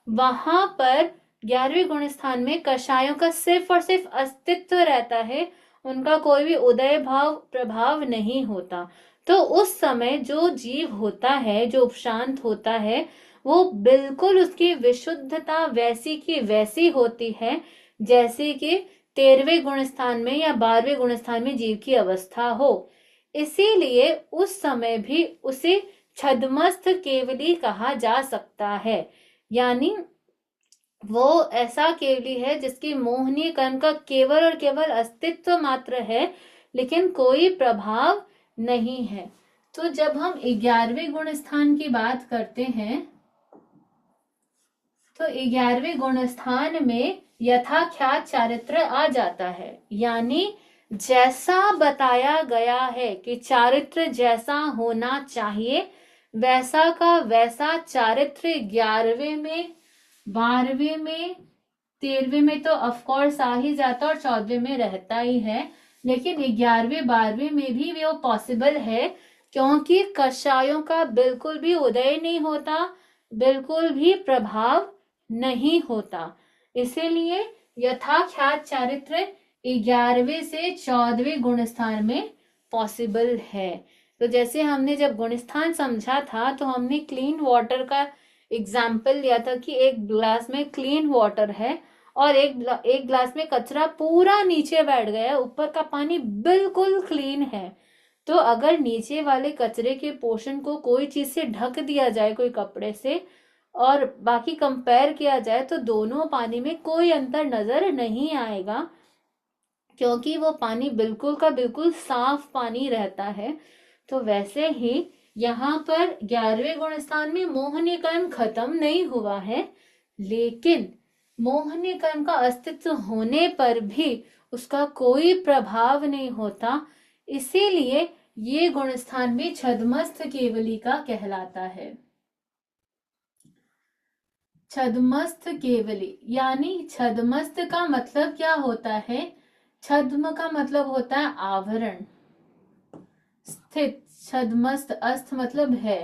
वहां पर 11वें गुणस्थान में कषायों का सिर्फ और सिर्फ अस्तित्व रहता है, उनका कोई भी उदय भाव प्रभाव नहीं होता। तो उस समय जो जीव होता है, जो उपशांत होता है, वो बिल्कुल उसकी विशुद्धता वैसी की वैसी होती है जैसे कि 13वें गुणस्थान में या 12वें गुणस्थान में जीव की अवस्था हो। इसीलिए उस समय भी उसे छद्मस्थ केवली कहा जा सकता है। यानी वो ऐसा केवली है जिसकी मोहनीय कर्म का केवल और केवल अस्तित्व मात्र है लेकिन कोई प्रभाव नहीं है। तो जब हम 11वें गुण स्थान की बात करते हैं तो 11वें गुण स्थान में यथाख्यात चारित्र आ जाता है। यानी जैसा बताया गया है कि चारित्र जैसा होना चाहिए वैसा का वैसा चारित्र 11वें में, 12वें में, 13वें में तो ऑफ कोर्स आ ही जाता और 14वें में रहता ही है, लेकिन 11वें 12वें में भी वो पॉसिबल है क्योंकि कषायों का बिल्कुल भी उदय नहीं होता, बिल्कुल भी प्रभाव नहीं होता। इसीलिए यथाख्यात चारित्र 11वें से 14वें गुणस्थान में पॉसिबल है। तो जैसे हमने जब गुणस्थान समझा था तो हमने क्लीन वाटर का एग्जाम्पल लिया था कि एक ग्लास में क्लीन वाटर है और एक ग्लास में कचरा पूरा नीचे बैठ गया, ऊपर का पानी बिल्कुल क्लीन है। तो अगर नीचे वाले कचरे के पोर्शन को कोई चीज से ढक दिया जाए, कोई कपड़े से, और बाकी कंपेयर किया जाए तो दोनों पानी में कोई अंतर नजर नहीं आएगा क्योंकि वो पानी बिल्कुल का बिल्कुल साफ पानी रहता है। तो वैसे ही यहाँ पर 11वें गुण स्थान में मोहनीय कर्म खत्म नहीं हुआ है, लेकिन मोहनीय कर्म का अस्तित्व होने पर भी उसका कोई प्रभाव नहीं होता। इसीलिए ये गुण स्थान भी छद्मस्थ केवली का कहलाता है। छद्मस्थ केवली यानी छद्मस्थ का मतलब क्या होता है? छद्म का मतलब होता है आवरण, स्थित, छद्मस्थ, अस्थ मतलब है,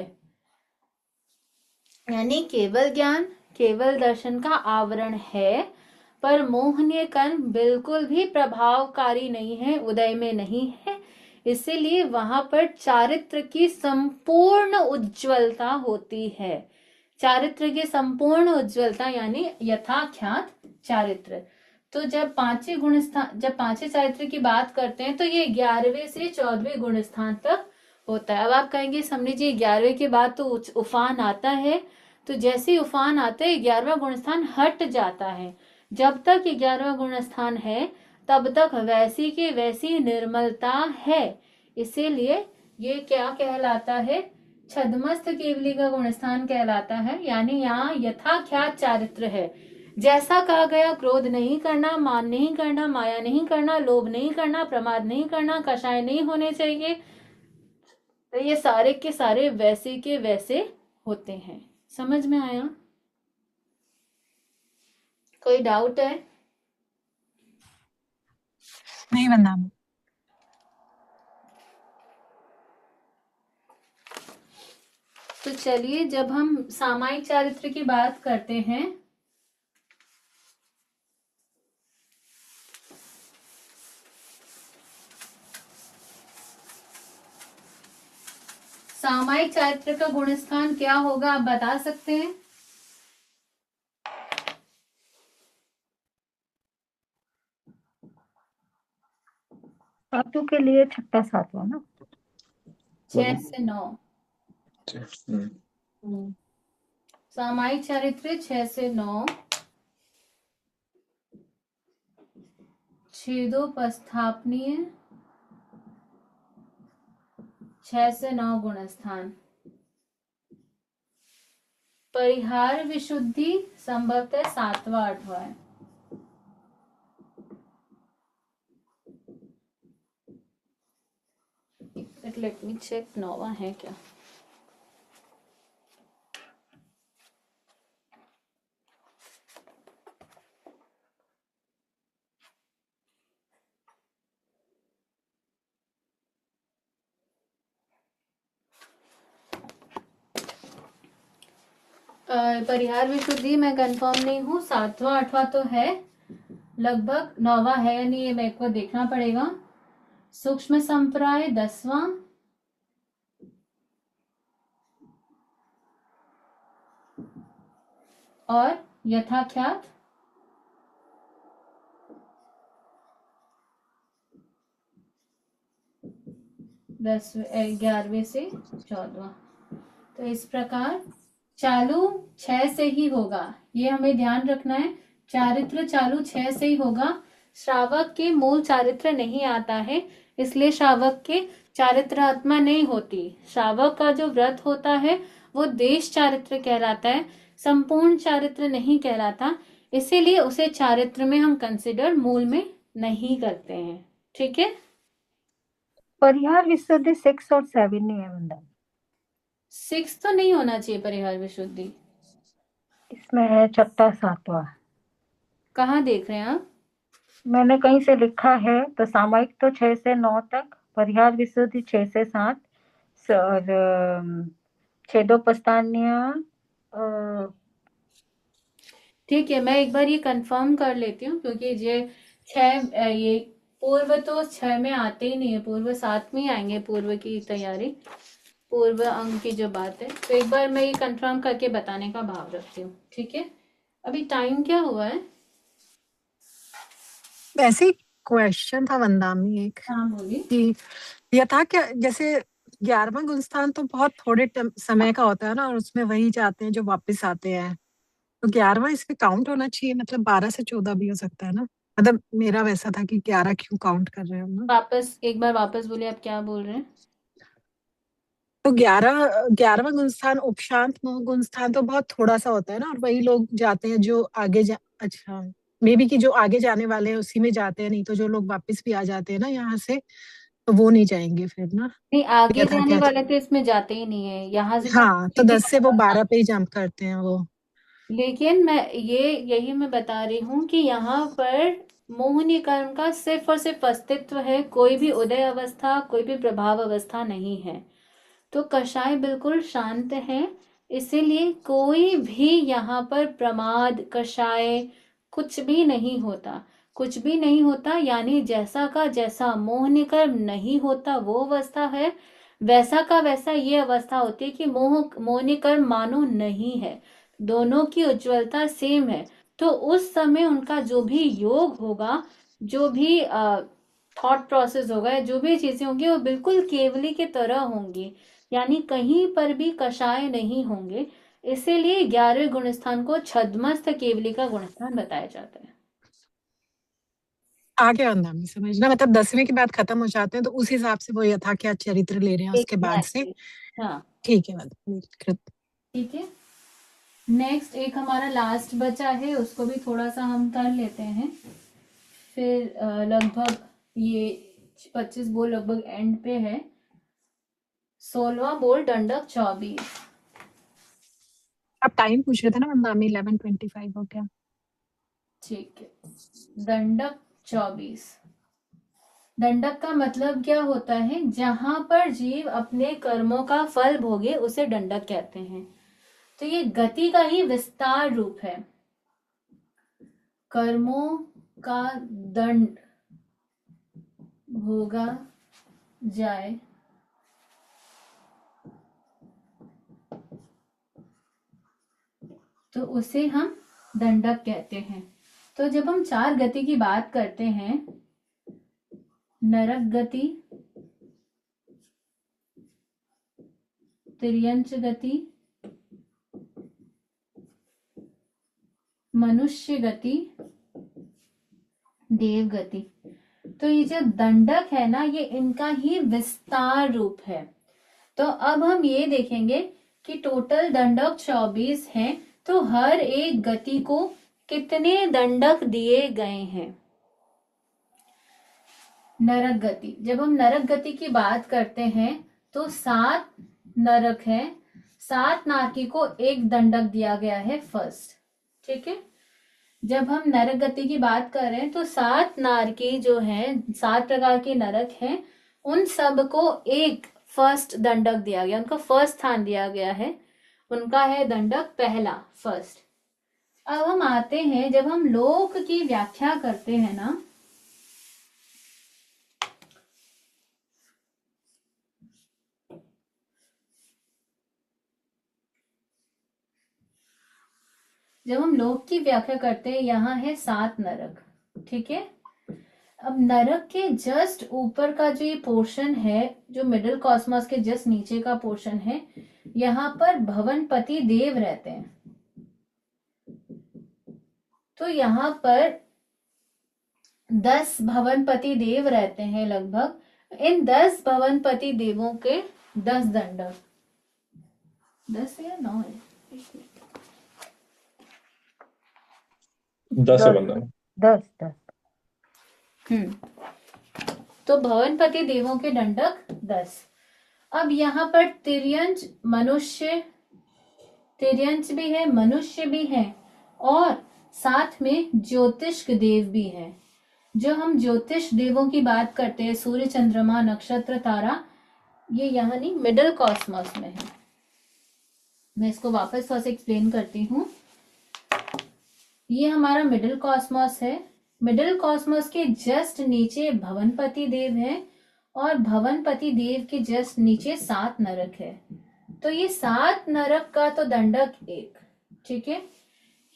यानी केवल ज्ञान, केवल दर्शन का आवरण है पर मोहनीय कर्म बिल्कुल भी प्रभावकारी नहीं है, उदय में नहीं है। इसीलिए वहां पर चारित्र की संपूर्ण उज्ज्वलता होती है। चारित्र की संपूर्ण उज्ज्वलता यानी यथाख्यात चारित्र। तो जब पांचवें चारित्र की बात करते हैं तो ये 11वें से 14वें गुण स्थान तक होता है। अब आप कहेंगे समझ जी 11वें के बाद तो उफान आता है, तो जैसे ही उफान आता है 11वां गुण स्थान हट जाता है। जब तक 11वां गुण स्थान है तब तक वैसी के वैसी निर्मलता है। इसीलिए ये क्या कहलाता है? छद्मस्थ केवली का गुण स्थान कहलाता है। यानी यहाँ यथाख्यात चारित्र है। जैसा कहा गया, क्रोध नहीं करना, मान नहीं करना, माया नहीं करना, लोभ नहीं करना, प्रमाद नहीं करना, कषाय नहीं होने चाहिए, तो ये सारे के सारे वैसे के वैसे होते हैं। समझ में आया? कोई डाउट है? नहीं वंदना। तो चलिए, जब हम सामायिक चारित्र की बात करते हैं सामायिक चारित्र का गुण स्थान क्या होगा, आप बता सकते हैं? सातों के लिए छठा सातवां ना। 6 से 9 हम्म। सामायिक चारित्र 6 से 9 छेदोपस्थापनीय 6 से 9 गुण स्थान। परिहार विशुद्धि संभवतः 7वां 8वां है। लेट मी चेक 9वां है क्या। परिहार विशुद्धि मैं कंफर्म नहीं हूँ, 7वां 8वां तो है, लगभग 9वां है या नहीं ये मेरे को देखना पड़ेगा। सूक्ष्म संप्राय 10वां, और यथाख्यात 11वें से 14वां। तो इस प्रकार चालू 6 से ही होगा, ये हमें ध्यान रखना है। चारित्र चालू 6 से ही होगा। श्रावक के मूल चारित्र नहीं आता है, इसलिए श्रावक के चारित्रात्मा नहीं होती। श्रावक का जो व्रत होता है वो देश चारित्र कहलाता है, संपूर्ण चारित्र नहीं कहलाता। इसीलिए उसे चारित्र में हम कंसिडर मूल में नहीं करते हैं। ठीक है। परिहार विशुद्धि 6 और 7 नहीं है वंदना। 6 तो नहीं होना चाहिए परिहार विशुद्धि। इसमें है छठा सातवां। कहाँ देख रहे हैं आप? मैंने कहीं से लिखा है तो सामायिक तो 6 से 9 तक, परिहार विशुद्धि 6 से 7 और छेदोपस्थानीय ठीक है, मैं एक बार ये कंफर्म कर लेती हूँ, क्योंकि ये पूर्व तो 6 में आते ही नहीं है, पूर्व 7 में ही आएंगे। पूर्व की तैयारी, पूर्व अंग की जो बात है, तो एक बार मैं ये कंफर्म करके बताने का भाव रखती हूँ। ठीक है। अभी टाइम क्या हुआ है? वैसे ही क्वेश्चन था वंदना में एक हाँ बोलिए। कि यथा क्या, जैसे 11वां गुण स्थान तो बहुत थोड़े समय का होता है ना, और उसमें वही जाते हैं जो वापस आते हैं। तो 11वां इसमें काउंट होना चाहिए, मतलब 12 से 14 भी हो सकता है ना। मतलब मेरा वैसा था कि 11 क्यों काउंट कर रहे हो ना। एक बार वापस बोलिए, आप क्या बोल रहे हैं? तो 11वां गुण स्थान उपशांत गुण स्थान तो बहुत थोड़ा सा होता है ना, और वही लोग जाते हैं जो आगे अच्छा, मे बी कि जो आगे जाने वाले हैं उसी में जाते हैं, नहीं तो जो लोग वापस भी आ जाते हैं ना यहाँ से, तो वो नहीं जाएंगे फिर ना। नहीं, आगे यथा जाने क्या, वाले तो इसमें जाते ही नहीं है, यहाँ से तो हाँ, तो 10 से वो 12 पे ही जंप करते हैं वो। लेकिन यही मैं बता रही हूँ कि यहाँ पर मोहनी कर्म का सिर्फ और सिर्फ अस्तित्व है, कोई भी उदय अवस्था, कोई भी प्रभाव अवस्था नहीं है। तो कषाय बिल्कुल शांत है, इसीलिए कोई भी यहाँ पर प्रमाद, कषाय कुछ भी नहीं होता, कुछ भी नहीं होता। यानी जैसा का जैसा मोहनी कर्म नहीं होता वो अवस्था है, वैसा का वैसा ये अवस्था होती है कि मोहनी कर्म मानो नहीं है, दोनों की उज्ज्वलता सेम है। तो उस समय उनका जो भी योग होगा, जो भी थॉट प्रोसेस होगा, जो भी चीजें होंगी, वो बिल्कुल केवली की तरह होंगी। यानी कहीं पर भी कषाय नहीं होंगे। इसीलिए 11वें गुणस्थान को छद्मस्थ केवली का गुणस्थान बताया जाता है। आगे अंदामी समझना, मतलब 10वें के बाद खत्म हो जाते हैं तो उस हिसाब से वो यथा क्या चरित्र ले रहे हैं उसके बाद से। Exactly. हाँ ठीक है मतलब ठीक है। नेक्स्ट एक हमारा लास्ट बचा है, उसको भी थोड़ा सा हम कर लेते हैं, फिर लगभग ये 25 बोल लगभग एंड पे है। 16वां बोल दंडक 24। आप टाइम पूछ रहे थे ना अंदामी, 11:25 हो गया। ठीक है, दंडक 24। दंडक का मतलब क्या होता है? जहां पर जीव अपने कर्मों का फल भोगे उसे दंडक कहते हैं। तो ये गति का ही विस्तार रूप है। कर्मों का दंड भोगा जाए तो उसे हम दंडक कहते हैं। तो जब हम 4 गति की बात करते हैं, नरक गति, तिर्यंच गति, मनुष्य गति, देव गति, तो ये जो दंडक है ना, ये इनका ही विस्तार रूप है। तो अब हम ये देखेंगे कि टोटल दंडक 24 हैं, तो हर एक गति को कितने दंडक दिए गए हैं। नरक गति, जब हम नरक गति की बात करते हैं तो 7 नरक है, 7 नारकी को 1 दंडक दिया गया है फर्स्ट। ठीक है, जब हम नरक गति की बात कर रहे हैं तो 7 नारकी जो है, 7 प्रकार के नरक हैं, उन सब को 1 फर्स्ट दंडक दिया गया, उनका फर्स्ट स्थान दिया गया है, उनका है दंडक पहला फर्स्ट। अब हम आते हैं, जब हम लोक की व्याख्या करते हैं ना, जब हम लोक की व्याख्या करते हैं, यहाँ है 7 नरक। ठीक है, अब नरक के जस्ट ऊपर का जो ये पोर्शन है, जो मिडिल कॉस्मोस के जस्ट नीचे का पोर्शन है, यहाँ पर भवनपति देव रहते हैं। तो यहाँ पर 10 भवनपति देव रहते हैं लगभग। इन 10 भवनपति देवों के 10 दंडक, 10 या 9 है, 10 है बंदा। 10 तो भवनपति देवों के दंडक 10। अब यहाँ पर तिर्यंच मनुष्य, तिर्यंच भी है, मनुष्य भी है, और साथ में ज्योतिष देव भी है। जो हम ज्योतिष देवों की बात करते हैं, सूर्य, चंद्रमा, नक्षत्र, तारा, ये यहाँ नहीं, मिडिल कॉस्मोस में है। मैं इसको वापस थोड़ा सा एक्सप्लेन करती हूँ। ये हमारा मिडिल कॉस्मोस है। मिडिल कॉस्मोस के जस्ट नीचे भवनपति देव है, और भवनपति देव के जस्ट नीचे 7 नरक है। तो ये 7 नरक का तो दंडक 1। ठीक है,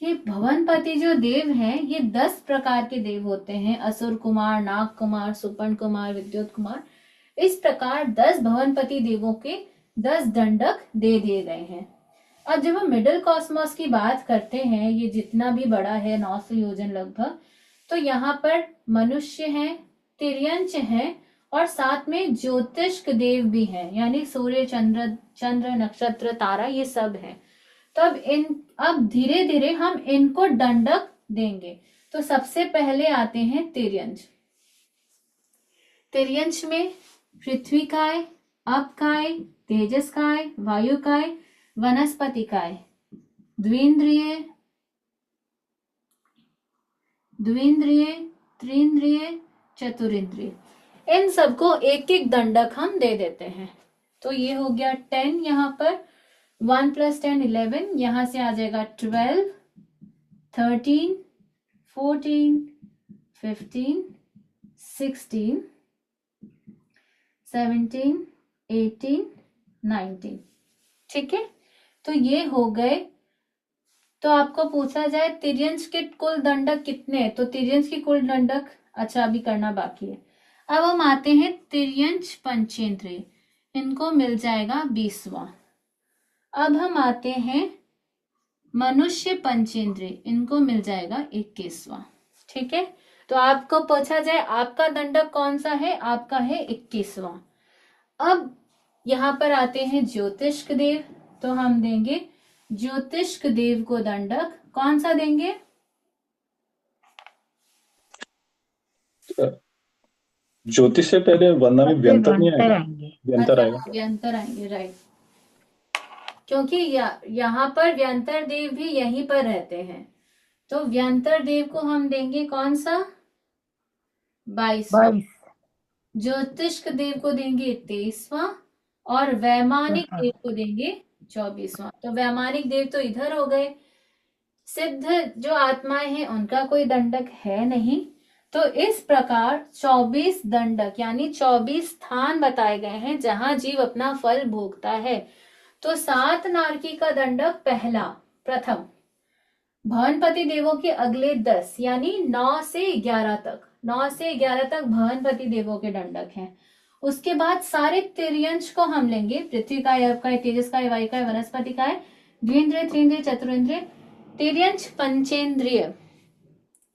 ये भवनपति जो देव हैं, ये 10 प्रकार के देव होते हैं, असुर कुमार, नाग कुमार, सुपर्ण कुमार, विद्युत कुमार। इस प्रकार 10 भवनपति देवों के 10 दंडक दे दिए गए हैं। अब जब हम मिडिल कॉस्मोस की बात करते हैं, ये जितना भी बड़ा है, 900 योजन लगभग, तो यहाँ पर मनुष्य हैं, तिर्यंच हैं, और साथ में ज्योतिष देव भी हैं, यानी सूर्य, चंद्र, नक्षत्र, तारा, ये सब है। तो अब धीरे धीरे हम इनको दंडक देंगे। तो सबसे पहले आते हैं तिर्यंच। तिर्यंच में पृथ्वी काय, अप काय, तेजस काय, वायु काय, वनस्पति काय, द्विंद्रिय, त्रिंद्रिय, चतुरिंद्रिय, इन सबको 1-1 दंडक हम दे देते हैं। तो ये हो गया 10, यहाँ पर 1 + 10 11, यहाँ से आ जाएगा 12, 13, 14, 15, 16, 17, 18, 19। ठीक है, तो ये हो गए। तो आपको पूछा जाए तिर्यंच के कुल दंडक कितने, तो तिर्यंच की कुल दंडक, अच्छा अभी करना बाकी है। अब हम आते हैं तिर्यंच पंचेंद्रिय, इनको मिल जाएगा 20वां। अब हम आते हैं मनुष्य पंचेंद्रिय, इनको मिल जाएगा 21वां। ठीक है, तो आपको पूछा जाए आपका दंडक कौन सा है, आपका है 21वां। अब यहाँ पर आते हैं ज्योतिष्क देव, तो हम देंगे ज्योतिष्क देव को दंडक कौन सा देंगे? ज्योतिष से पहले वंदना में सबसे व्यंतर नहीं व्यंतर आएगा? आएंगे। व्यंतर अच्छा, आएगा। व्यंतर आएंगे, राइट, क्योंकि यहाँ पर व्यंतर देव भी यहीं पर रहते हैं, तो व्यंतर देव को हम देंगे कौन सा? 22वां। 22। ज्योतिष्क देव को देंगे 23वां और वैमानिक देव को देंगे 24वां। तो वैमानिक देव तो इधर हो गए, सिद्ध जो आत्माएं हैं उनका कोई दंडक है नहीं, तो इस प्रकार 24 दंडक यानी 24 स्थान बताए गए हैं जहां जीव अपना फल भोगता है। तो 7 नारकी का दंडक पहला, प्रथम, भवनपति देवों के अगले 10 यानी 9 से 11 तक, 9 से 11 तक भवनपति देवों के दंडक हैं। उसके बाद सारे तिर्यंश को हम लेंगे, पृथ्वी का है, आपका है, तेजस का है, वायु का है, वनस्पति का है, द्विंद्रिय, त्रिंद्रिय, चतुरिंद्रिय, तिर्यंश, पंचेंद्रिय,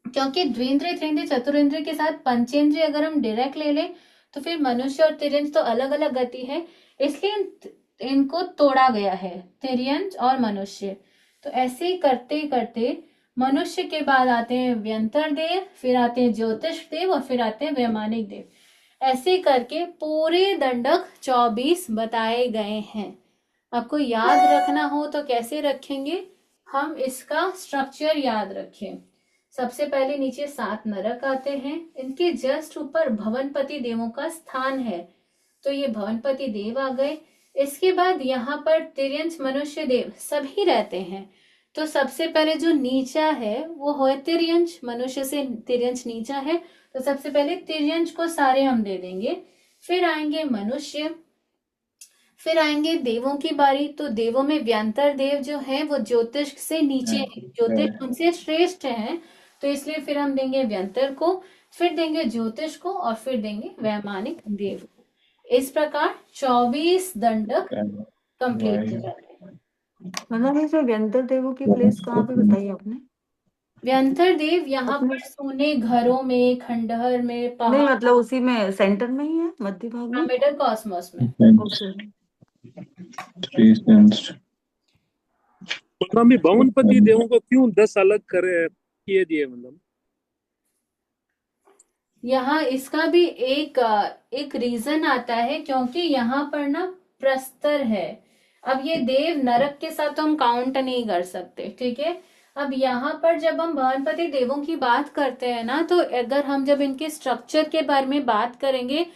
क्योंकि द्विंद्रिय, त्रिंद्रिय, चतुरिंद्रिय के साथ पंचेंद्रिय अगर हम डायरेक्ट ले लें तो फिर मनुष्य और तिर्यंश तो अलग अलग गति है, इसलिए इनको तोड़ा गया है, तिर्यंश और मनुष्य। तो ऐसे ही करते करते मनुष्य के बाद आते हैं व्यंतर देव, फिर आते हैं ज्योतिष देव और फिर आते हैं वैमानिक देव। ऐसे करके पूरे दंडक 24 बताए गए हैं। आपको याद रखना हो तो कैसे रखेंगे, हम इसका स्ट्रक्चर याद रखें। सबसे पहले नीचे 7 नरक आते हैं, इनके जस्ट ऊपर भवनपति देवों का स्थान है, तो ये भवनपति देव आ गए। इसके बाद यहाँ पर तिर्यंश, मनुष्य देव सभी रहते हैं, तो सबसे पहले जो नीचा है वो है तिर्यंश, मनुष्य से तिर्यंश नीचा है, तो सबसे पहले तिर्यंश को सारे हम दे देंगे। फिर आएंगे मनुष्य, फिर आएंगे देवों की बारी, तो देवों में व्यंतर देव जो है वो ज्योतिष से नीचे है, ज्योतिष उनसे श्रेष्ठ है, तो इसलिए फिर हम देंगे व्यंतर को, फिर देंगे ज्योतिष को और फिर देंगे वैमानिक देव को। इस प्रकार 24 दंडक कंप्लीट हो जाते हैं। मतलब इसमें व्यंतर देवों की प्लेस कहाँ पे बताई आपने? व्यंतर देव यहाँ पर सोने घरों में, खंडहर में, नहीं पहाड़, मतलब उसी में सेंटर में ही है, मध्य भाग में। मिडल कॉस्मोस में। ओके। स्वामी भवनपति देवों को क्यों 10 अलग करे किए दिए? मतलब यहाँ इसका भी एक रीजन आता है, क्योंकि यहाँ पर ना प्रस्तर है। अब ये देव नरक के साथ तो हम काउंट नहीं कर सकते, ठीक है। अब यहाँ पर जब हम भवनपति देवों की बात करते हैं ना, तो अगर हम जब इनके स्ट्रक्चर के बारे में बात करेंगे,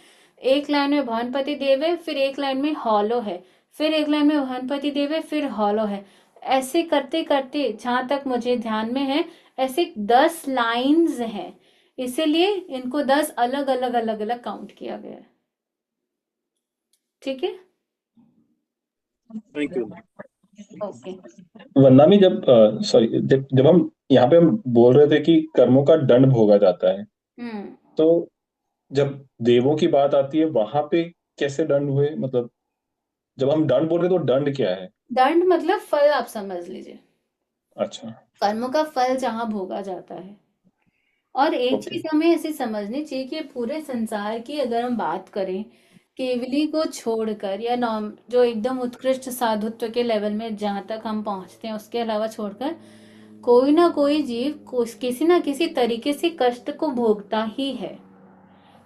एक लाइन में भवनपति देव है, फिर एक लाइन में हॉलो है, फिर एक लाइन में भवनपति देव है, फिर हॉलो है, ऐसे करते करते जहां तक मुझे ध्यान में है ऐसे 10 लाइंस हैं, इसीलिए इनको 10 अलग अलग अलग अलग काउंट किया गया है। ठीक है, थैंक यू। ओके। वंदना में जब जब हम यहाँ पे हम बोल रहे थे कि कर्मों का दंड भोगा जाता है, तो जब देवों की बात आती है वहां पे कैसे दंड हुए? मतलब जब हम दंड बोल रहे हैं तो दंड क्या है? दंड मतलब फल, आप समझ लीजिए, अच्छा, कर्मों का फल जहां भोगा जाता है। और एक ओके। चीज हमें ऐसी समझनी चाहिए कि पूरे संसार की अगर हम बात करें, केवली को छोड़कर या नॉर्म जो एकदम उत्कृष्ट साधुत्व के लेवल में जहां तक हम पहुंचते हैं उसके अलावा छोड़कर, कोई ना कोई जीव किसी ना किसी तरीके से कष्ट को भोगता ही है।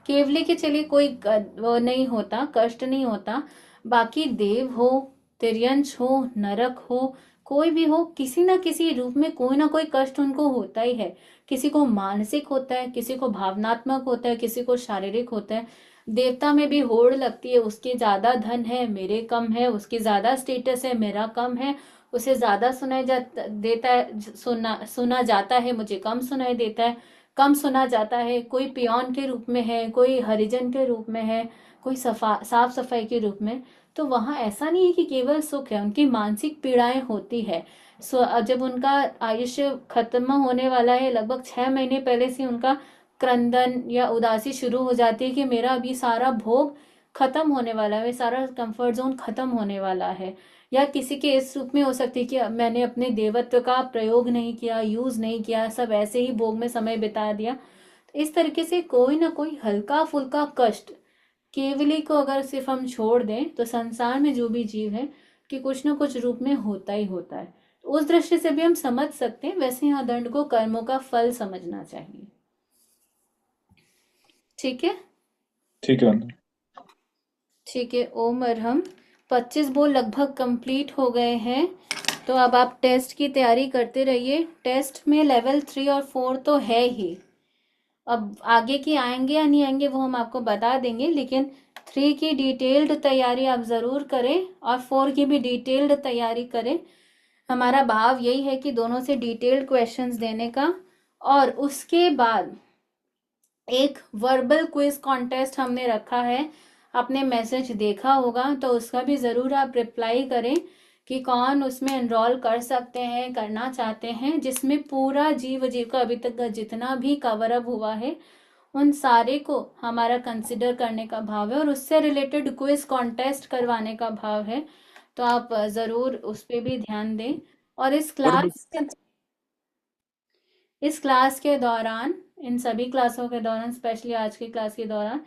केवली के चलिए कोई वो नहीं होता, कष्ट नहीं होता, बाकी देव हो, तिर्यंश हो, नरक हो, कोई भी हो, किसी ना किसी रूप में कोई ना कोई कष्ट उनको होता ही है। किसी को मानसिक होता है, किसी को भावनात्मक होता है, किसी को शारीरिक होता है। देवता में भी होड़ लगती है, उसके ज्यादा धन है, मेरे कम है, उसकी ज्यादा स्टेटस है, मेरा कम है, उसे ज्यादा सुना जाता है, मुझे कम सुनाई देता है, कम सुना जाता है। कोई पियोन के रूप में है, कोई हरिजन के रूप में है, कोई साफ सफाई के रूप में। तो वहां ऐसा नहीं है कि केवल सुख है, उनकी मानसिक पीड़ाएं होती है। जब उनका आयुष्य खत्म होने वाला है, लगभग 6 महीने पहले से उनका क्रंदन या उदासी शुरू हो जाती है कि मेरा अभी सारा भोग खत्म होने वाला है, ये सारा कंफर्ट जोन खत्म होने वाला है। या किसी के इस रूप में हो सकती है कि मैंने अपने देवत्व का प्रयोग नहीं किया, यूज नहीं किया, सब ऐसे ही भोग में समय बिता दिया। तो इस तरीके से कोई ना कोई हल्का फुल्का कष्ट केवली को अगर सिर्फ हम छोड़ दें तो संसार में जो भी जीव है कि कुछ ना कुछ रूप में होता ही होता है। तो उस दृष्टि से भी हम समझ सकते हैं। वैसे यहाँ दंड को कर्मों का फल समझना चाहिए। ठीक है, ठीक है वंदना। ठीक है। ओम अरहम 25 बोल लगभग कंप्लीट हो गए हैं। तो अब आप टेस्ट की तैयारी करते रहिए। टेस्ट में लेवल 3 और 4 तो है ही, अब आगे की आएंगे या नहीं आएंगे वो हम आपको बता देंगे, लेकिन 3 की डिटेल्ड तैयारी आप ज़रूर करें और 4 की भी डिटेल्ड तैयारी करें। हमारा भाव यही है कि दोनों से डिटेल्ड क्वेश्चंस देने का, और उसके बाद एक वर्बल क्विज कॉन्टेस्ट हमने रखा है। आपने मैसेज देखा होगा तो उसका भी ज़रूर आप रिप्लाई करें कि कौन उसमें एनरोल कर सकते हैं, करना चाहते हैं, जिसमें पूरा जीव का अभी तक का जितना भी कवर अप हुआ है उन सारे को हमारा कंसिडर करने का भाव है और उससे रिलेटेड क्विज कॉन्टेस्ट करवाने का भाव है। तो आप ज़रूर उस पर भी ध्यान दें। और इस क्लास के दौरान, इन सभी क्लासों के दौरान, स्पेशली आज की क्लास के दौरान,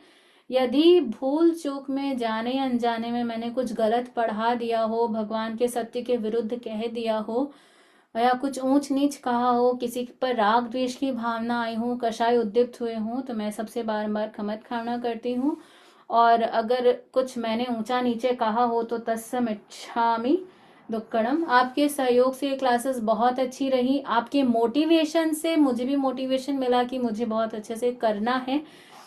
यदि भूल चूक में जाने अनजाने में मैंने कुछ गलत पढ़ा दिया हो, भगवान के सत्य के विरुद्ध कह दिया हो, या कुछ ऊंच नीच कहा हो, किसी पर राग द्वेष की भावना आई हो, कषाय उद्दीप्त हुए हों, तो मैं सबसे बारंबार क्षमा करती हूँ। और अगर कुछ मैंने ऊंचा नीचे कहा हो तो तत्समिच्छामि दुक्कड़म। आपके सहयोग से ये क्लासेस बहुत अच्छी रही। आपके मोटिवेशन से मुझे भी मोटिवेशन मिला कि मुझे बहुत अच्छे से करना है,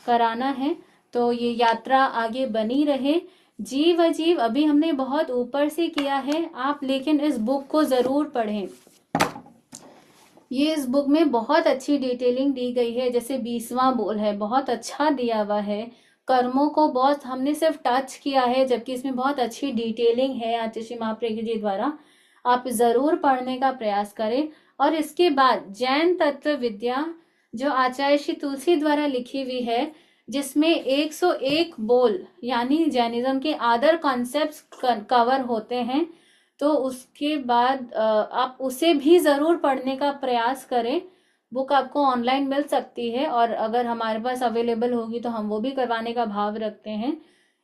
कराना है। तो ये यात्रा आगे बनी रहे। जीव अजीव अभी हमने बहुत ऊपर से किया है आप, लेकिन इस बुक को ज़रूर पढ़ें। ये इस बुक में बहुत अच्छी डिटेलिंग दी गई है। जैसे 20वां बोल है, बहुत अच्छा दिया हुआ है। कर्मों को बहुत हमने सिर्फ टच किया है, जबकि इसमें बहुत अच्छी डिटेलिंग है आचार्य महाप्रज्ञ जी द्वारा। आप ज़रूर पढ़ने का प्रयास करें। और इसके बाद जैन तत्व विद्या जो आचार्य श्री तुलसी द्वारा लिखी हुई है, जिसमें 101 बोल यानी जैनिज्म के अदर कॉन्सेप्ट्स कवर होते हैं, तो उसके बाद आप उसे भी ज़रूर पढ़ने का प्रयास करें। बुक आपको ऑनलाइन मिल सकती है और अगर हमारे पास अवेलेबल होगी तो हम वो भी करवाने का भाव रखते हैं।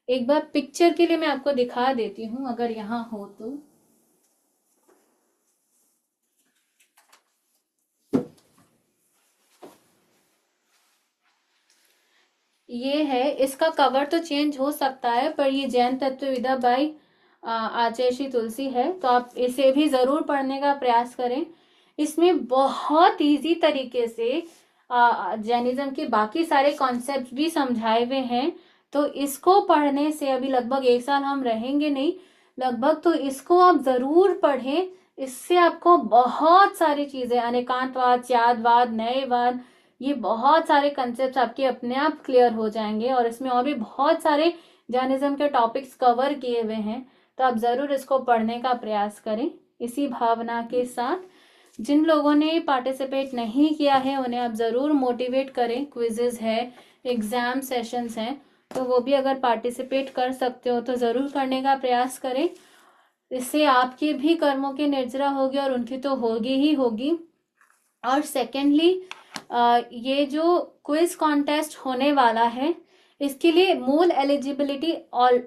एक बार पिक्चर के लिए मैं आपको दिखा देती हूँ, अगर यहाँ हो तो। ये है, इसका कवर तो चेंज हो सकता है, पर ये जैन तत्व विद्या बाई आचार्य श्री तुलसी है, तो आप इसे भी ज़रूर पढ़ने का प्रयास करें। इसमें बहुत इजी तरीके से जैनिज्म के बाकी सारे कॉन्सेप्ट भी समझाए हुए हैं। तो इसको पढ़ने से, अभी लगभग 1 साल हम रहेंगे नहीं लगभग, तो इसको आप ज़रूर पढ़ें। इससे आपको बहुत सारी चीज़ें, अनेकांतवाद, त्यागवाद, न्यायवाद, ये बहुत सारे कंसेप्ट आपके अपने आप क्लियर हो जाएंगे। और इसमें और भी बहुत सारे जैनिज्म के टॉपिक्स कवर किए हुए हैं, तो आप ज़रूर इसको पढ़ने का प्रयास करें। इसी भावना के साथ जिन लोगों ने पार्टिसिपेट नहीं किया है उन्हें आप ज़रूर मोटिवेट करें। क्विजेज है, एग्ज़ाम सेशंस हैं, तो वो भी अगर पार्टिसिपेट कर सकते हो तो ज़रूर करने का प्रयास करें। इससे आपके भी कर्मों की निर्जरा होगी और उनकी तो होगी ही होगी। और सेकेंडली, ये जो क्विज कॉन्टेस्ट होने वाला है, इसके लिए मूल एलिजिबिलिटी और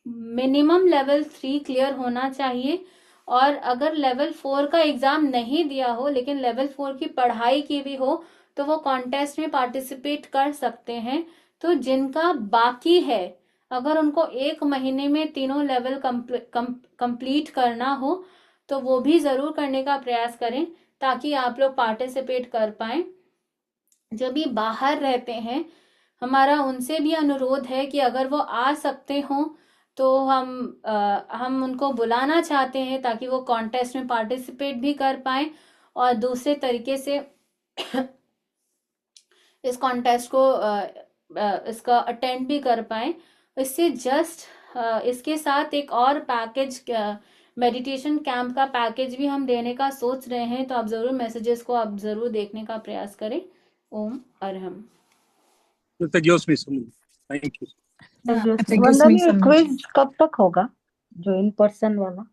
मिनिमम लेवल 3 क्लियर होना चाहिए। और अगर लेवल 4 का एग्ज़ाम नहीं दिया हो लेकिन लेवल 4 की पढ़ाई की भी हो तो वो कॉन्टेस्ट में पार्टिसिपेट कर सकते हैं। तो जिनका बाकी है, अगर उनको 1 महीने में तीनों लेवल कंप्लीट करना हो तो वो भी ज़रूर करने का प्रयास करें, ताकि आप लोग पार्टिसिपेट कर पाएँ। जो भी बाहर रहते हैं, हमारा उनसे भी अनुरोध है कि अगर वो आ सकते हों तो हम उनको बुलाना चाहते हैं, ताकि वो कॉन्टेस्ट में पार्टिसिपेट भी कर पाएँ और दूसरे तरीके से इस कॉन्टेस्ट को इसका अटेंड भी कर पाएँ। इससे इसके साथ एक और पैकेज, मेडिटेशन कैंप का पैकेज भी हम देने का सोच रहे हैं, तो आप ज़रूर मैसेजेस को आप ज़रूर देखने का प्रयास करें। ओम अरहम। Thank you. हाँ, अच्छा वंदना मैं ये समझ क्विज कब तक होगा, जो इन पर्सन वाला?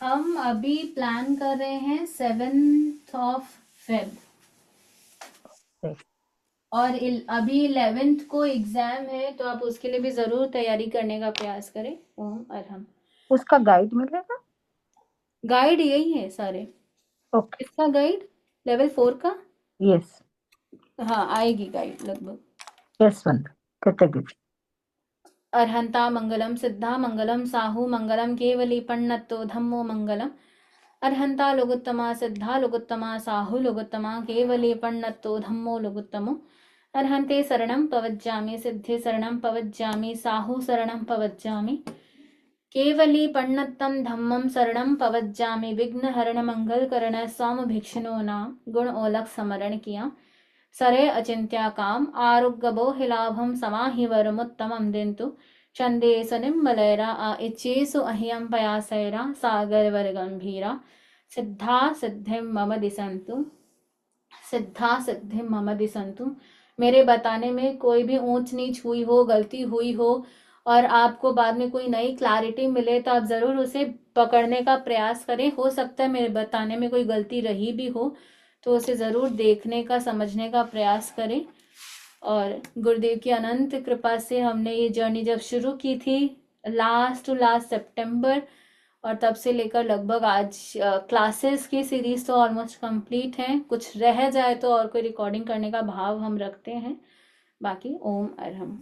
हम अभी प्लान कर रहे हैं 7th of Feb और अभी 11th को एग्जाम है, तो आप उसके लिए भी जरूर तैयारी करने का प्रयास करें। ओम अरहम। उसका गाइड मिलेगा? गाइड यही है सारे। ओके, इसका गाइड लेवल 4 का, यस हाँ आएगी गाइड लगभग। यस वंदना, कैटेगरी। अर्हंता मंगलम सिद्धा मंगलम साहू मंगलम केवली पण्णत्तो धम्मो मंगलम। अर्हंता लोगोत्तमा सिद्धा लोगोत्तमा साहू लोगोत्तमा केवली पण्णत्तो धम्मो लोगोत्तमो। अर्हन्ते शरणं पवज्जामि सिद्धे शरणं पवज्जामि साहू शरणं पवज्जामि केवली पण्णत्तं धम्मं शरणं पवज्जामि। विघ्नहरण मंगलकरण स्वाम भिक्षुनो नाम गुण ओलख समरण किया। सरे अचिंत्या काम आरोग्य बोहिलाभम समाहि वरमुत्तमं दिन्तु। चंदे सनिम्बलैरा आ इच्छेसु अह्यं पयासैरा सागर वर गंभीरा। सिद्धा सिद्धिं मम दिसंतु सिद्धा सिद्धिं मम दिसंतु। मेरे बताने में कोई भी ऊंच नीच हुई हो, गलती हुई हो और आपको बाद में कोई नई क्लैरिटी मिले तो आप जरूर उसे पकड़ने का प्रयास करें। हो सकता है मेरे बताने में कोई गलती रही भी हो, तो उसे ज़रूर देखने का समझने का प्रयास करें। और गुरुदेव की अनंत कृपा से हमने ये जर्नी जब शुरू की थी लास्ट टू लास्ट सितंबर, और तब से लेकर लगभग आज क्लासेस की सीरीज तो ऑलमोस्ट कंप्लीट है। कुछ रह जाए तो और कोई रिकॉर्डिंग करने का भाव हम रखते हैं। बाकी ओम अरहम।